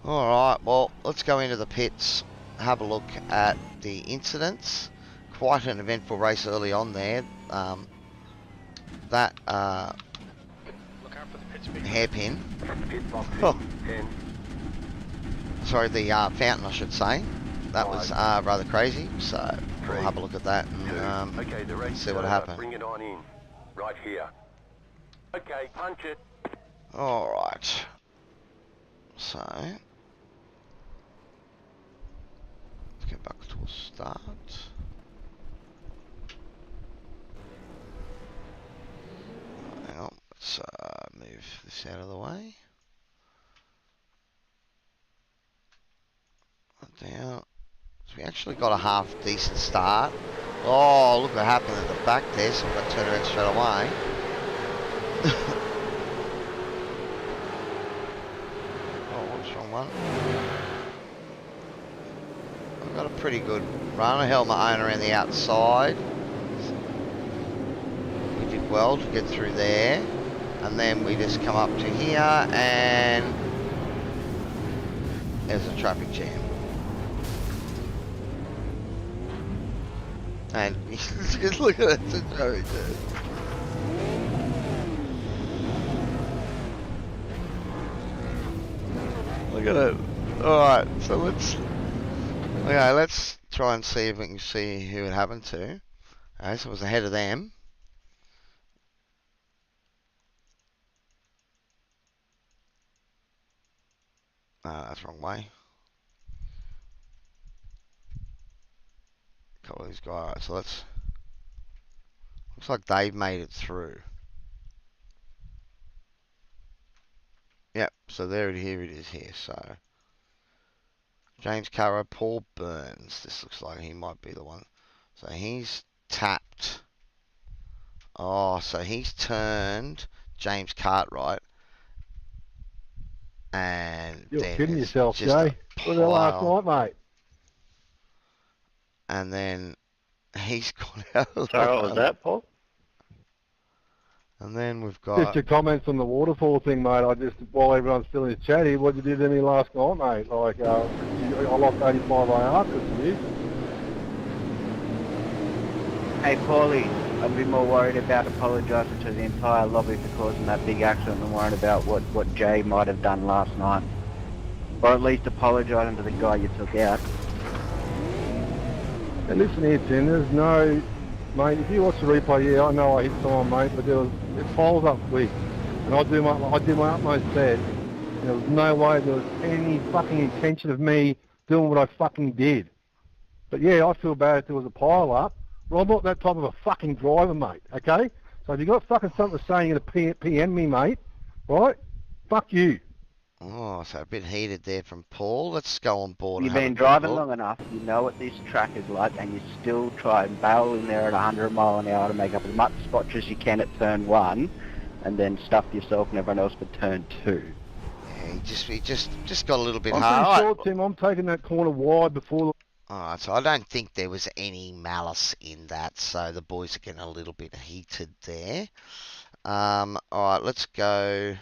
Alright, well, let's go into the pits, have a look at the incidents. Quite an eventful race early on there. Look out for the pit speed. Hairpin. Pit box Oh. 10. Sorry, the fountain, I should say. That was rather crazy, so we'll have a look at that and Okay, the race see what is over. happened. Bring it on in. Right here. Okay, punch it. Alright. So, let's get back to a start. Hang on, let's move this out of the way. Down. So we actually got a half decent start. Oh, look what happened at the back there, so we've got to turn around straight away. Oh, what's wrong one? I've got a pretty good run. I held my own around the outside. We did well to get through there. And then we just come up to here and there's a traffic jam. And look at it, it's very good. Look at it. Alright, so let's try and see if we can see who it happened to. Alright, so it was ahead of them. That's the wrong way. Cowy's guy. Alright, so let's. Looks like they've made it through. Yep, so here it is here. So James Carroll, Paul Burns. This looks like he might be the one. So he's tapped. Oh, so he's turned James Cartwright. And You're then kidding it's yourself, just Jay. a What the last pile. night, mate? And then he's gone out of the Sorry, what was that, Paul? And then we've Just got. your comments on the waterfall thing, mate. While everyone's still in chatty, what you did to me last night, mate? Like, I lost 85 IR because of you. Hey, Paulie, I'd be more worried about apologising to the entire lobby for causing that big accident than worried about what Jay might have done last night. Or at least apologising to the guy you took out. And listen here, Tim, there's no... Mate, if you watch the replay, yeah, I know I hit someone, mate, but it piles up quick. And I did my utmost best. And there was no way there was any fucking intention of me doing what I fucking did. But yeah, I feel bad if there was a pile up. Well, I'm not that type of a fucking driver, mate, okay? So if you got fucking something to say, you're going to PM me, mate, right? Fuck you. Oh, so a bit heated there from Paul. Let's go on board. You've and have been a quick driving look. long enough, you know what this track is like, and you still try and barrel in there at 100 mile an hour to make up as much spots as you can at turn 1, and then stuff yourself and everyone else for turn 2. Yeah, he just got a little bit I'm hard. pretty sure, Tim, I'm taking that corner wide before the... Alright, so I don't think there was any malice in that, so the boys are getting a little bit heated there. Alright, let's go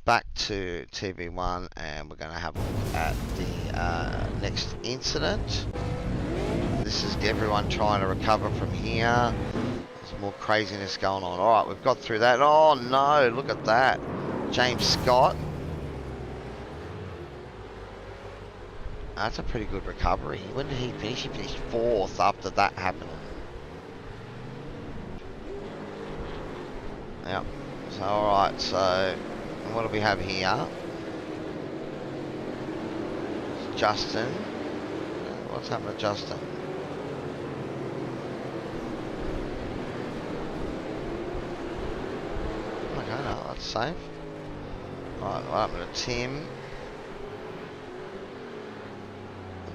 back to TV1 and we're going to have a look at the next incident. This is everyone trying to recover from here. There's more craziness going on. Alright, we've got through that. Oh no, look at that. James Scott. That's a pretty good recovery. When did he finish? He finished 4th after that happened. Yep. So, alright, so what do we have here? Justin. What's happened to Justin? Okay, no, that's safe. Alright, what happened to Tim?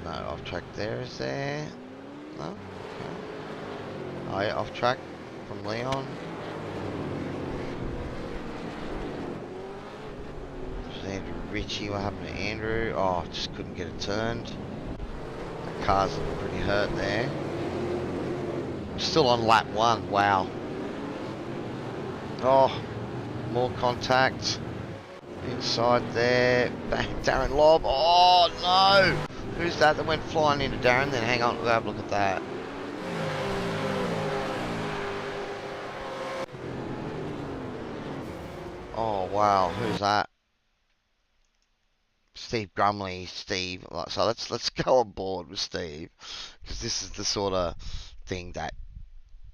no off track there, is there? No? Okay. Oh yeah, off track from Leon. There's Andrew Ritchie, what happened to Andrew? Oh, just couldn't get it turned. The car's pretty hurt there. Still on lap 1, wow. Oh, more contact. Inside there. Bang, Darren Lobb. Oh no! Who's that went flying into Darren? Then hang on, we'll have a look at that. Oh wow, who's that? Steve Grumley, Steve. So let's go on board with Steve, because this is the sort of thing that,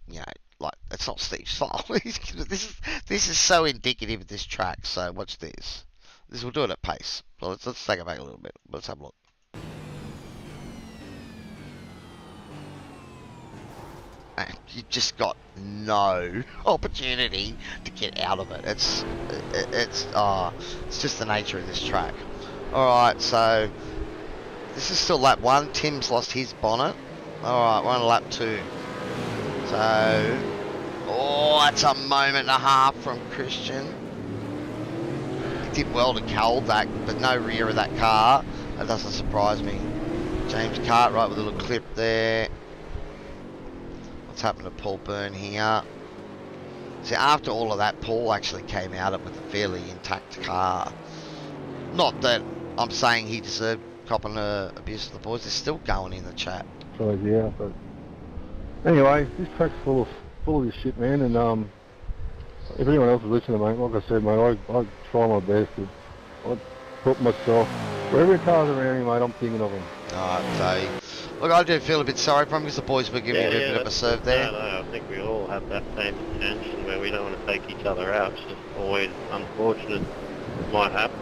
you know, like, it's not Steve's fault. this is so indicative of this track. So watch this. This will do it at pace. So let's take it back a little bit. Let's have a look. And you just got no opportunity to get out of it. It's just the nature of this track. Alright, so this is still lap 1. Tim's lost his bonnet. Alright, we're on lap 2. So, oh, that's a moment and a half from Christian. He did well to hold that, but no rear of that car. That doesn't surprise me. James Cartwright with a little clip there. What's happened to Paul Byrne here? See, after all of that, Paul actually came out with a fairly intact car. Not that I'm saying he deserved copping abuse of the boys. They're still going in the chat. So yeah, but anyway, this track's full of this shit, man. And if anyone else is listening, mate, like I said, mate, I try my best. I put myself wherever cars around me, mate. I'm thinking of them. Alright, so look, I do feel a bit sorry for him because the boys were giving him a bit of a serve there. No, I think we all have that same intention where we don't want to take each other out. It's just always unfortunate. It might happen.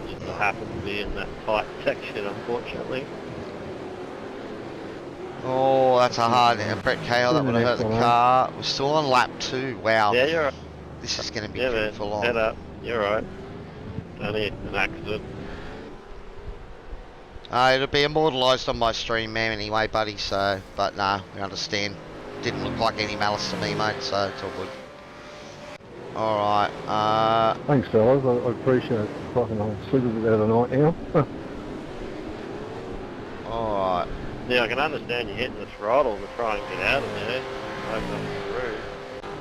It just happens to be in that tight section, unfortunately. Oh, that's a hard Brett Cahill, that would have hurt the car. We're still on lap 2. Wow. Yeah, you're right. This is going to be pretty full on. Head up. You're right. Only an accident. It'll be immortalised on my stream, man, anyway, buddy, so, but nah, we understand. Didn't look like any malice to me, mate, so it's all good. Alright, Thanks, fellas. I appreciate it. Fucking, I'll sleep a bit better tonight now. Alright. Yeah, I can understand you hitting the throttle to try and get out of there. Open up the roof.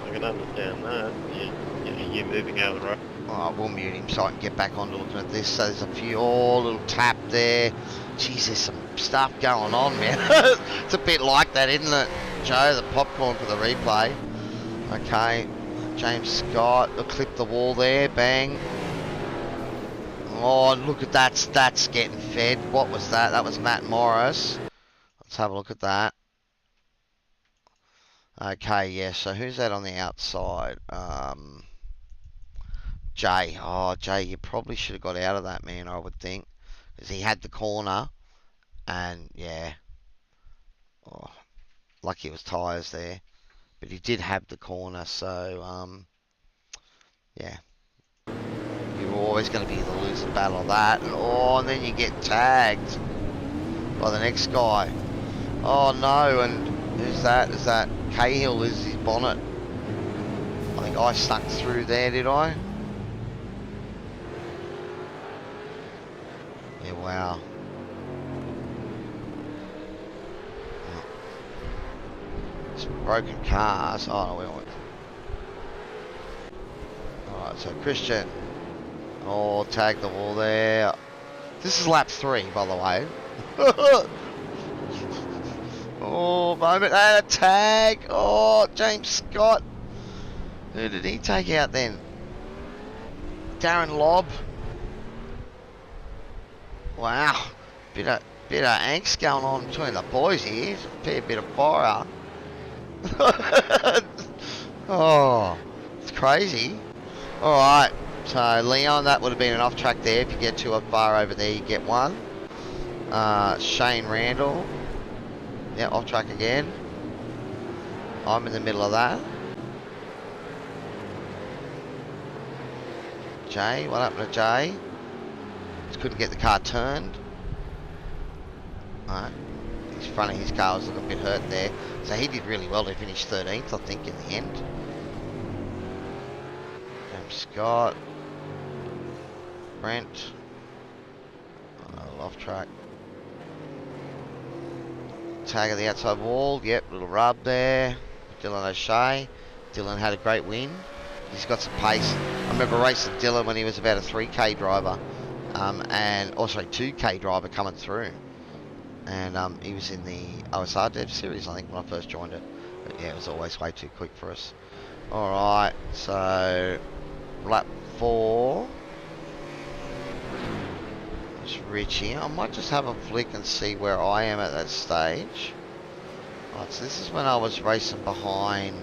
I can understand that. You're moving out of the road. Alright, we'll mute him so I can get back on to looking at this. So there's a few, little tap there. Jeez, there's some stuff going on, man. It's a bit like that, isn't it, Joe? The popcorn for the replay. Okay, James Scott will clip the wall there. Bang. Oh, look at that. That's getting fed. What was that? That was Matt Morris. Let's have a look at that. Okay, yeah, so who's that on the outside? Jay. Oh, Jay, you probably should have got out of that, man, I would think. Because he had the corner. And, yeah. Oh, lucky it was tyres there. But he did have the corner, so, yeah. You're always going to be the losing battle of that. And then you get tagged by the next guy. Oh, no, and who's that? Is that Cahill? Is his bonnet? I think I stuck through there, did I? Yeah, wow. Some broken cars. Oh, no, we don't want... Alright, so Christian. Oh, tag the wall there. This is lap 3, by the way. Oh, moment. And a tag. Oh, James Scott. Who did he take out then? Darren Lobb. Wow. Bit of angst going on between the boys here. A fair bit of fire. Oh, it's crazy. Alright. So, Leon, that would have been an off track there. If you get too far over there, you get one. Shane Randall. Yeah, off track again. I'm in the middle of that. Jay, what happened to Jay? Just couldn't get the car turned. Alright. His front of his car was looking a bit hurt there. So he did really well to finish 13th, I think, in the end. Scott. Brent. Off track. Tag of the outside wall. Yep, little rub there. Dylan O'Shea. Dylan had a great win. He's got some pace. I remember racing Dylan when he was about a 3K driver. And also a 2K driver coming through. And he was in the OSR Dev series, I think, when I first joined it. But yeah, it was always way too quick for us. Alright, so lap 4. It's Richie. I might just have a flick and see where I am at that stage. Right, so this is when I was racing behind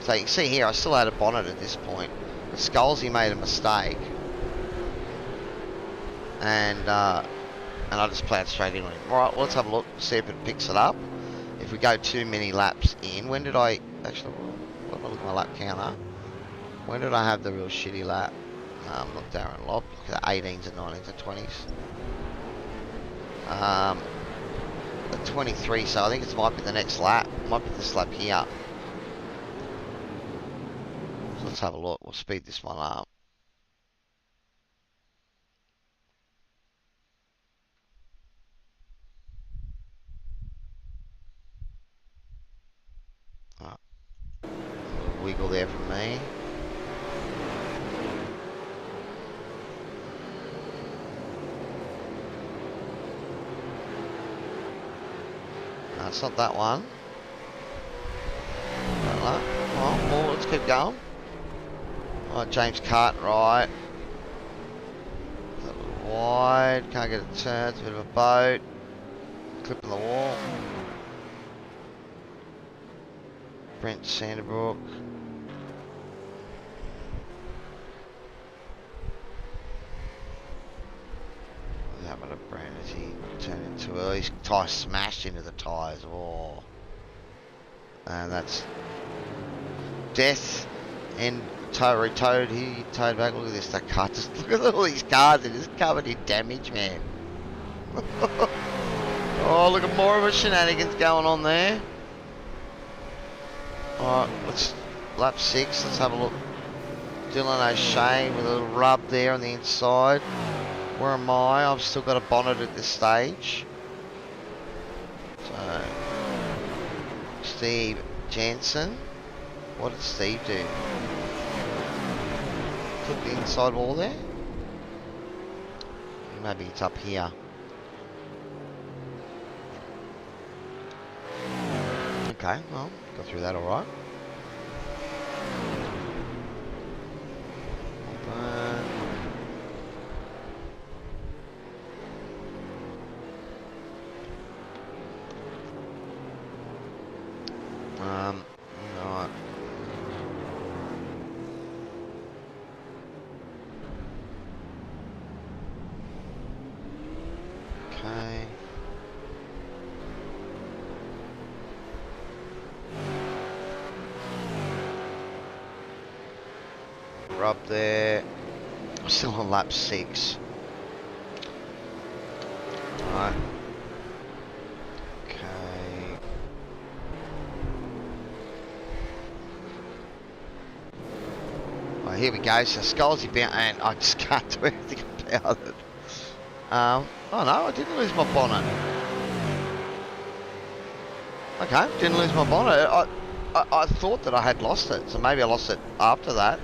so you can see here I still had a bonnet at this point. But Skulls, he made a mistake. And I just plowed straight in on him. Alright, well, let's have a look, see if it picks it up. If we go too many laps in, when did I actually look at my lap counter? When did I have the real shitty lap? Not Darren Lobb. Look at the 18s and 19s and 20s. The 23, so I think it might be the next lap. It might be this lap here. So let's have a look. We'll speed this one up. Wiggle there from me. No, it's not that one. Well, let's keep going. Alright, James Cartwright. A little wide, can't get a turn, it's a bit of a boat. Clipping the wall. Brent Sanderbrook. What happened to Brent as he turned into his tyre smashed into the tyres. Oh. And that's death and towed. He towed back. Look at this, that car. Just look at all these cars. It is covered in damage, man. Oh, look at more of a shenanigans going on there. Alright, let's lap 6, let's have a look. Dylan O'Shea with a little rub there on the inside. Where am I? I've still got a bonnet at this stage. So Steve Jansen. What did Steve do? Clip the inside wall there? Maybe it's up here. Okay, well, got through that alright. Right. Okay. Rub there. I'm still on lap 6. Alright. Okay. Well, here we go. So Skulls bound, and I just can't do anything about it. Oh no, I didn't lose my bonnet. Okay, didn't lose my bonnet. I thought that I had lost it, so maybe I lost it after that.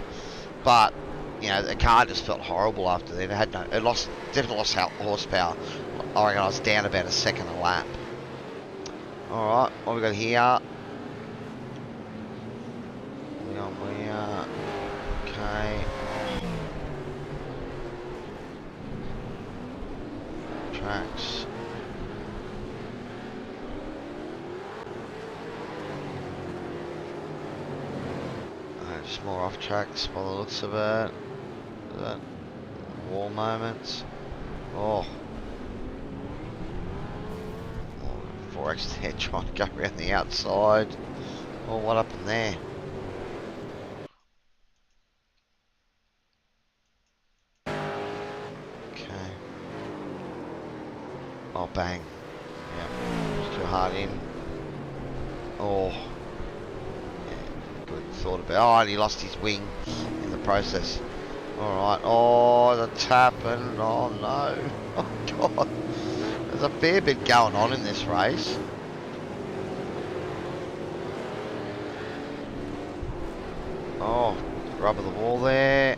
But you know, the car just felt horrible after that. It had no, it lost, definitely lost horsepower. I reckon I was down about a second a lap. All right, what we got here? We are okay. Tracks. Just more off tracks by the looks of it. That wall moments. Oh. 4X there trying to go around the outside. Oh, what happened there? Oh, bang. Yeah, it's too hard in. Oh. Yeah, good thought about. Oh, and he lost his wing in the process. Alright. Oh, the tap and oh no. Oh god. There's a fair bit going on in this race. Oh, rubber the wall there.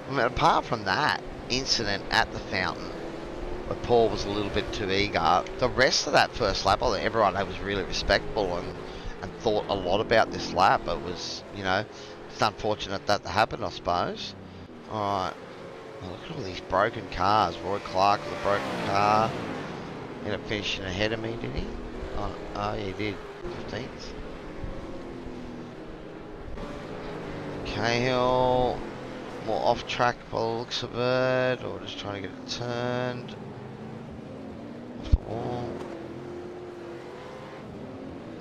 I mean, apart from that incident at the fountain, where Paul was a little bit too eager, the rest of that first lap, I think everyone was really respectful and thought a lot about this lap. It was, you know, it's unfortunate that happened, I suppose. Alright, well, look at all these broken cars. Roy Clark with a broken car. Ended up finishing ahead of me, did he? Oh yeah, he did. 15th. Cahill. More off track by the looks of it, or just trying to get it turned off the wall.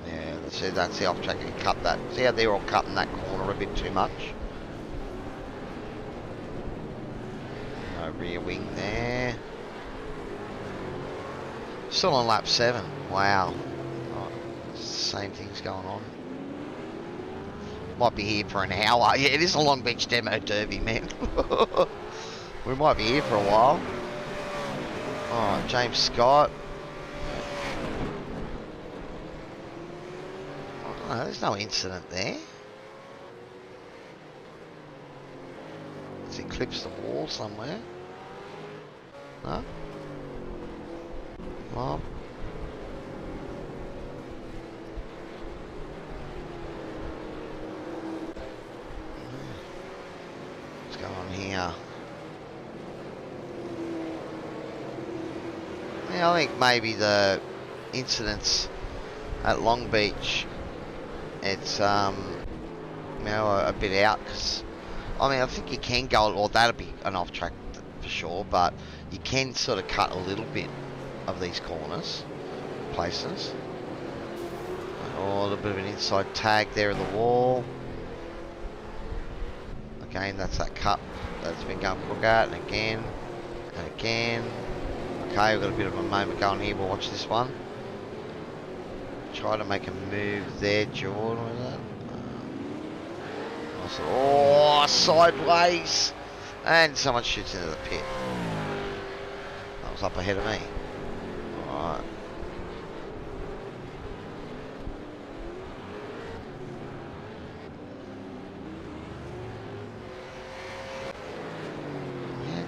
Yeah, that's the off track. You can cut that. See how they're all cutting that corner a bit too much. No rear wing there. Still on lap 7. Wow. Oh, same thing's going on. Might be here for an hour. Yeah, it is a Longbeach demo derby, man. We might be here for a while. Oh, James Scott. Oh, no, there's no incident there. Let's eclipse the wall somewhere. No? Well. Here. Yeah, I think maybe the incidents at Longbeach, it's you know, a bit out, because I mean I think you can go, or that'd be an off track for sure, but you can sort of cut a little bit of these corners places. Oh, a little bit of an inside tag there in the wall. Again, that's that cut that's been going quick at, and again, and again. Okay, we've got a bit of a moment going here, we'll watch this one. Try to make a move there, Jordan, was it? Oh, sideways! And someone shoots into the pit. That was up ahead of me. Alright.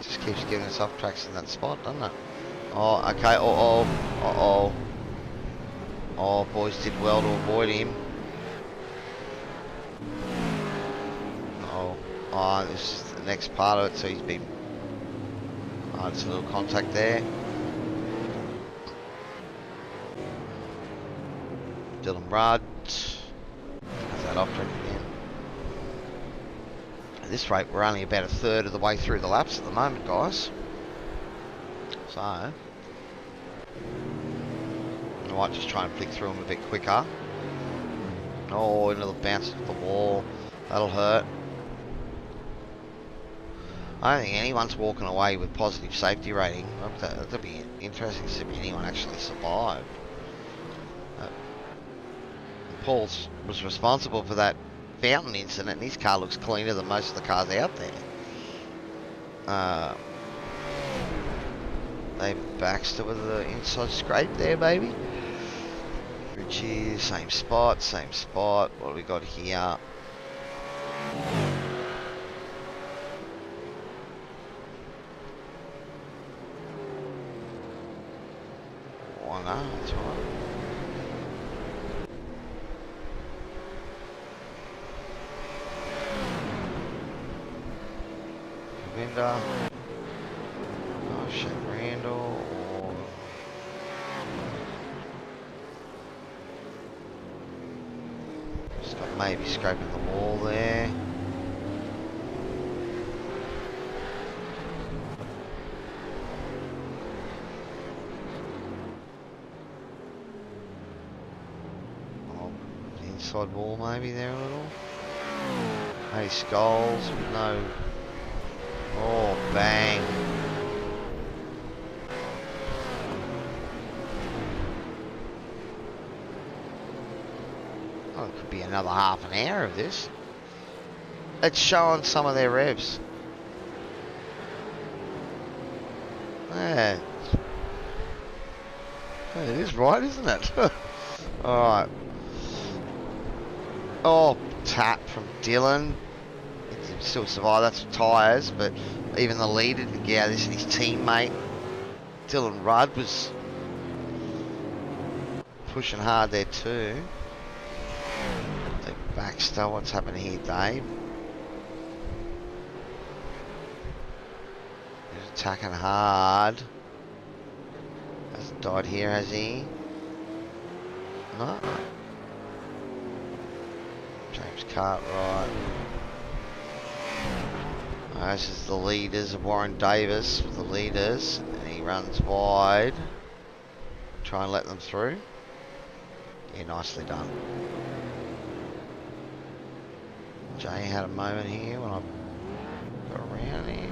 Just keeps giving us off tracks in that spot, doesn't it? Oh, okay. Oh, boys did well to avoid him. Oh, this is the next part of it, so he's been... Oh, just a little contact there. Dylan Rudd. Has that off track again. At this rate, we're only about a third of the way through the laps at the moment, guys. So, I might just try and flick through them a bit quicker. Oh, into the bounce of the wall. That'll hurt. I don't think anyone's walking away with positive safety rating. That'd be interesting to see if anyone actually survived. Paul was responsible for that fountain incident, and his car looks cleaner than most of the cars out there. David Baxter with the inside scrape there, baby. Richie, same spot. What do we got here? Oh no, that's right. Govinda. Oh shit, Randall. Or... Just got maybe scraping the wall there. backside wall maybe there a little. Hey, skulls with no... Oh, bang. Oh, it could be another half an hour of this. It's showing some of their revs. Yeah. It is right, isn't it? Alright. Oh, tap from Dylan. He can still survive. That's tyres, but even the leader didn't get out of this, and his teammate, Dylan Rudd, was pushing hard there too. Dave Baxter, what's happening here, Dave? He's attacking hard. Hasn't died here, has he? No. James Cartwright. This is the leaders of Warren Davis with the leaders, and he runs wide. Try and let them through. Yeah, nicely done. Jay had a moment here when I got around here.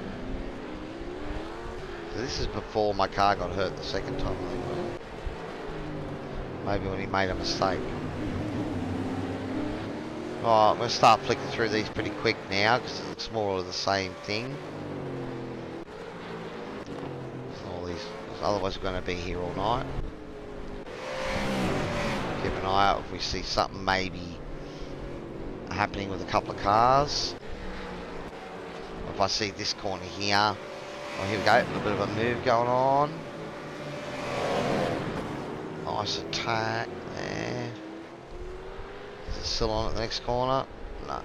So this is before my car got hurt the second time, I think, wasn't it? Maybe when he made a mistake. Oh, I'm going to start flicking through these pretty quick now because it looks more of the same thing. All these, otherwise we're going to be here all night. Keep an eye out if we see something maybe happening with a couple of cars. If I see this corner here, oh, here we go, a little bit of a move going on. Nice attack there. Is it still on at the next corner? No.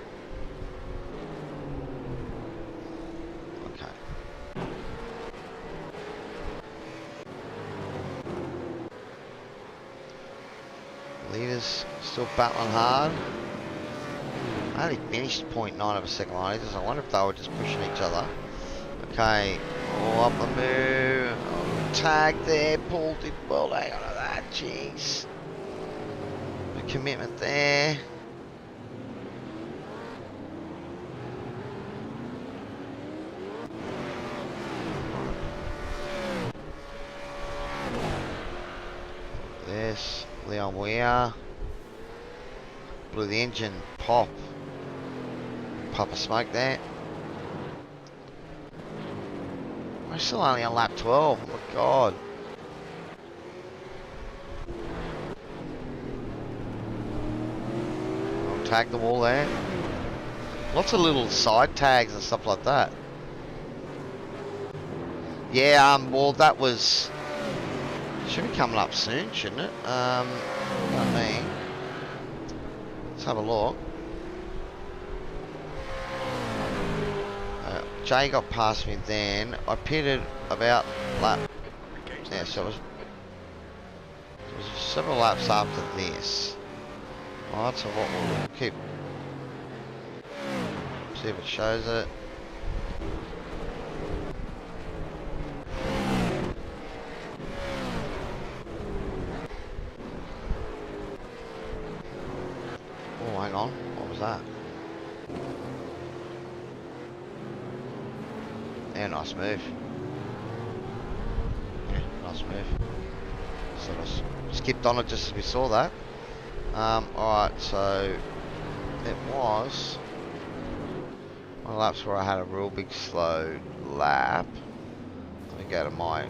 Okay. Leaders still battling hard. I only finished 0.9 of a second line. I wonder if they were just pushing each other. Okay. Oh, up the move. Oh, tag there. Pulled it. Well, hang on to that. Jeez. The commitment there. This. Leon Weir. Blew the engine. Pop. Pop a smoke there. We're still only on lap 12. Oh my god. I'll tag the wall there. Lots of little side tags and stuff like that. Yeah, well that was... should be coming up soon, shouldn't it? I mean... let's have a look. Jay got past me then. I pitted about lap... yeah, so it was several laps after this. Alright, so what we'll keep... see if it shows it. Oh, hang on. What was that? Yeah, nice move. Yeah, nice move. Sort of skipped on it just as we saw that. Alright, so it was one of the laps where I had a real big slow lap. Let me go to my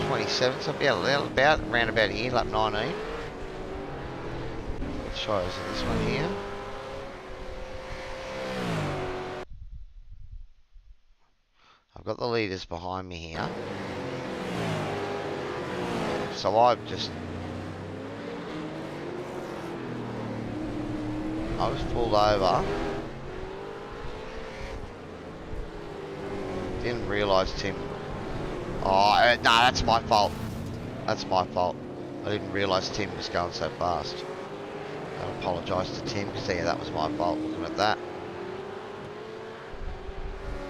27, so about around about here, lap 19. It shows this one here. I've got the leaders behind me here. So I've just... I was pulled over. Didn't realise Tim... oh, no, that's my fault. That's my fault. I didn't realise Tim was going so fast. I apologise to Tim because yeah, that was my fault looking at that.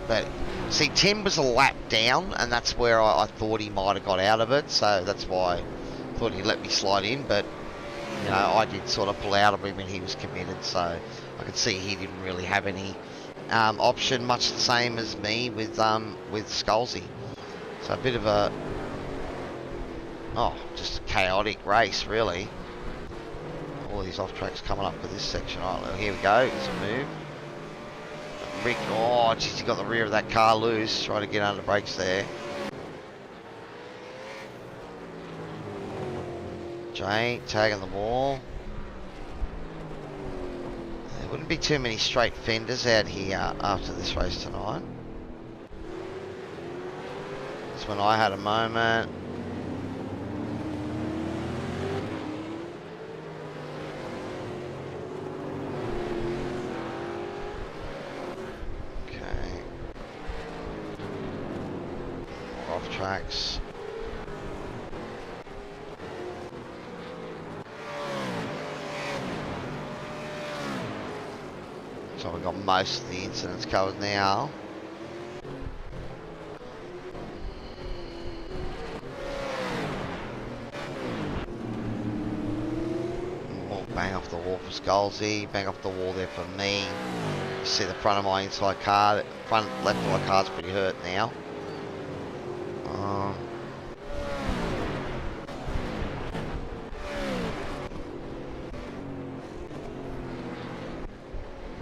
But, see, Tim was a lap down, and that's where I thought he might have got out of it, so that's why I thought he'd let me slide in, but you know, I did sort of pull out of him when he was committed, so I could see he didn't really have any option, much the same as me with Scalzi. So a bit of a, just a chaotic race, really. All these off tracks coming up for this section. All right, here we go. It's a move. Rick, oh, geez, he got the rear of that car loose, trying to get under brakes there. Jay tagging the wall. There wouldn't be too many straight fenders out here after this race tonight. That's when I had a moment. Tracks. So we've got most of the incidents covered now. Oh, bang off the wall for Scalzi, bang off the wall there for me. You see the front of my inside car, the front left of my car's pretty hurt now.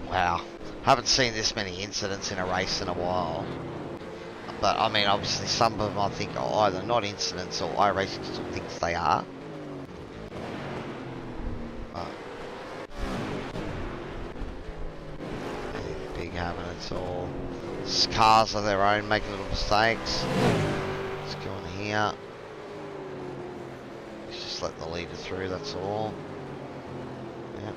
Wow, haven't seen this many incidents in a race in a while. But I mean, obviously some of them I think are either not incidents or iRacing still thinks they are. Anything big happening at all. Cars of their own making little mistakes. Let's go in here. Let's just let the leader through, that's all. Yep.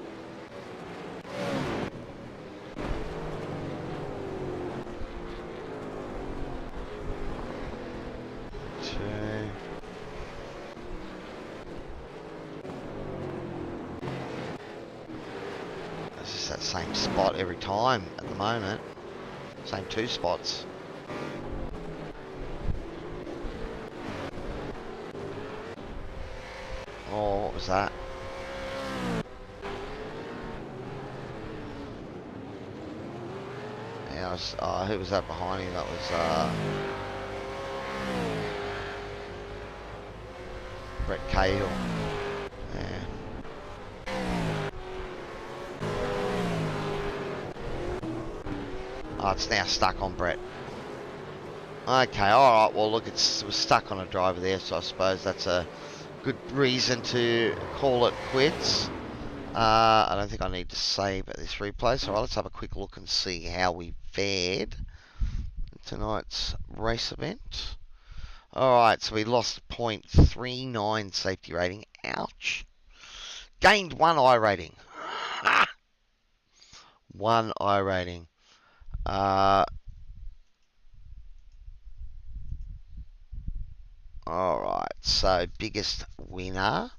It's just that same spot every time at the moment. Same two spots. Oh, what was that? Yeah, I was, who was that behind me? That was Brett Cahill. Yeah. Oh, it's now stuck on Brett. Okay, alright, well look, it was stuck on a driver there, so I suppose that's a good reason to call it quits. I don't think I need to save this replay, so let's have a quick look and see how we fared in tonight's race event. Alright, so we lost 0.39 safety rating. Ouch. Gained 1 I rating. 1 I rating. Alright, so biggest winner,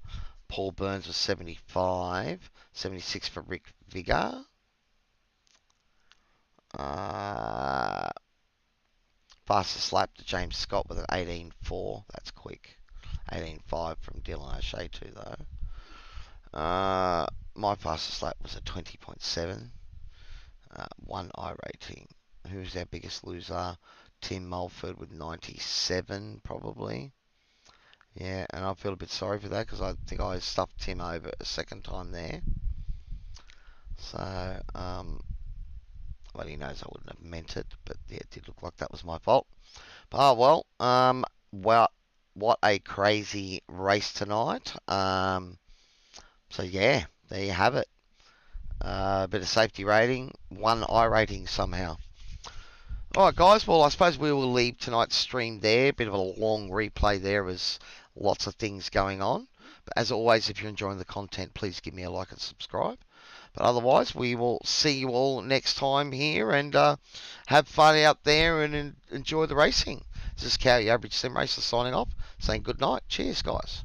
Paul Burns was 75, 76 for Rick Vigor. Fastest lap to James Scott with an 18.4, that's quick. 18.5 from Dylan O'Shea too though. My fastest lap was a 20.7. 1 I rating. Who's our biggest loser? Tim Mulford with 97 probably. Yeah, and I feel a bit sorry for that because I think I stuffed Tim over a second time there. So, well, he knows I wouldn't have meant it, but yeah, it did look like that was my fault. But well, what a crazy race tonight. So yeah, there you have it. A bit of safety rating, 1 I rating somehow. Alright guys, well I suppose we will leave tonight's stream there. Bit of a long replay there as lots of things going on. But as always, if you're enjoying the content, please give me a like and subscribe. But otherwise, we will see you all next time here and have fun out there and enjoy the racing. This is Cowy, Average Sim Racer, signing off, saying good night. Cheers guys.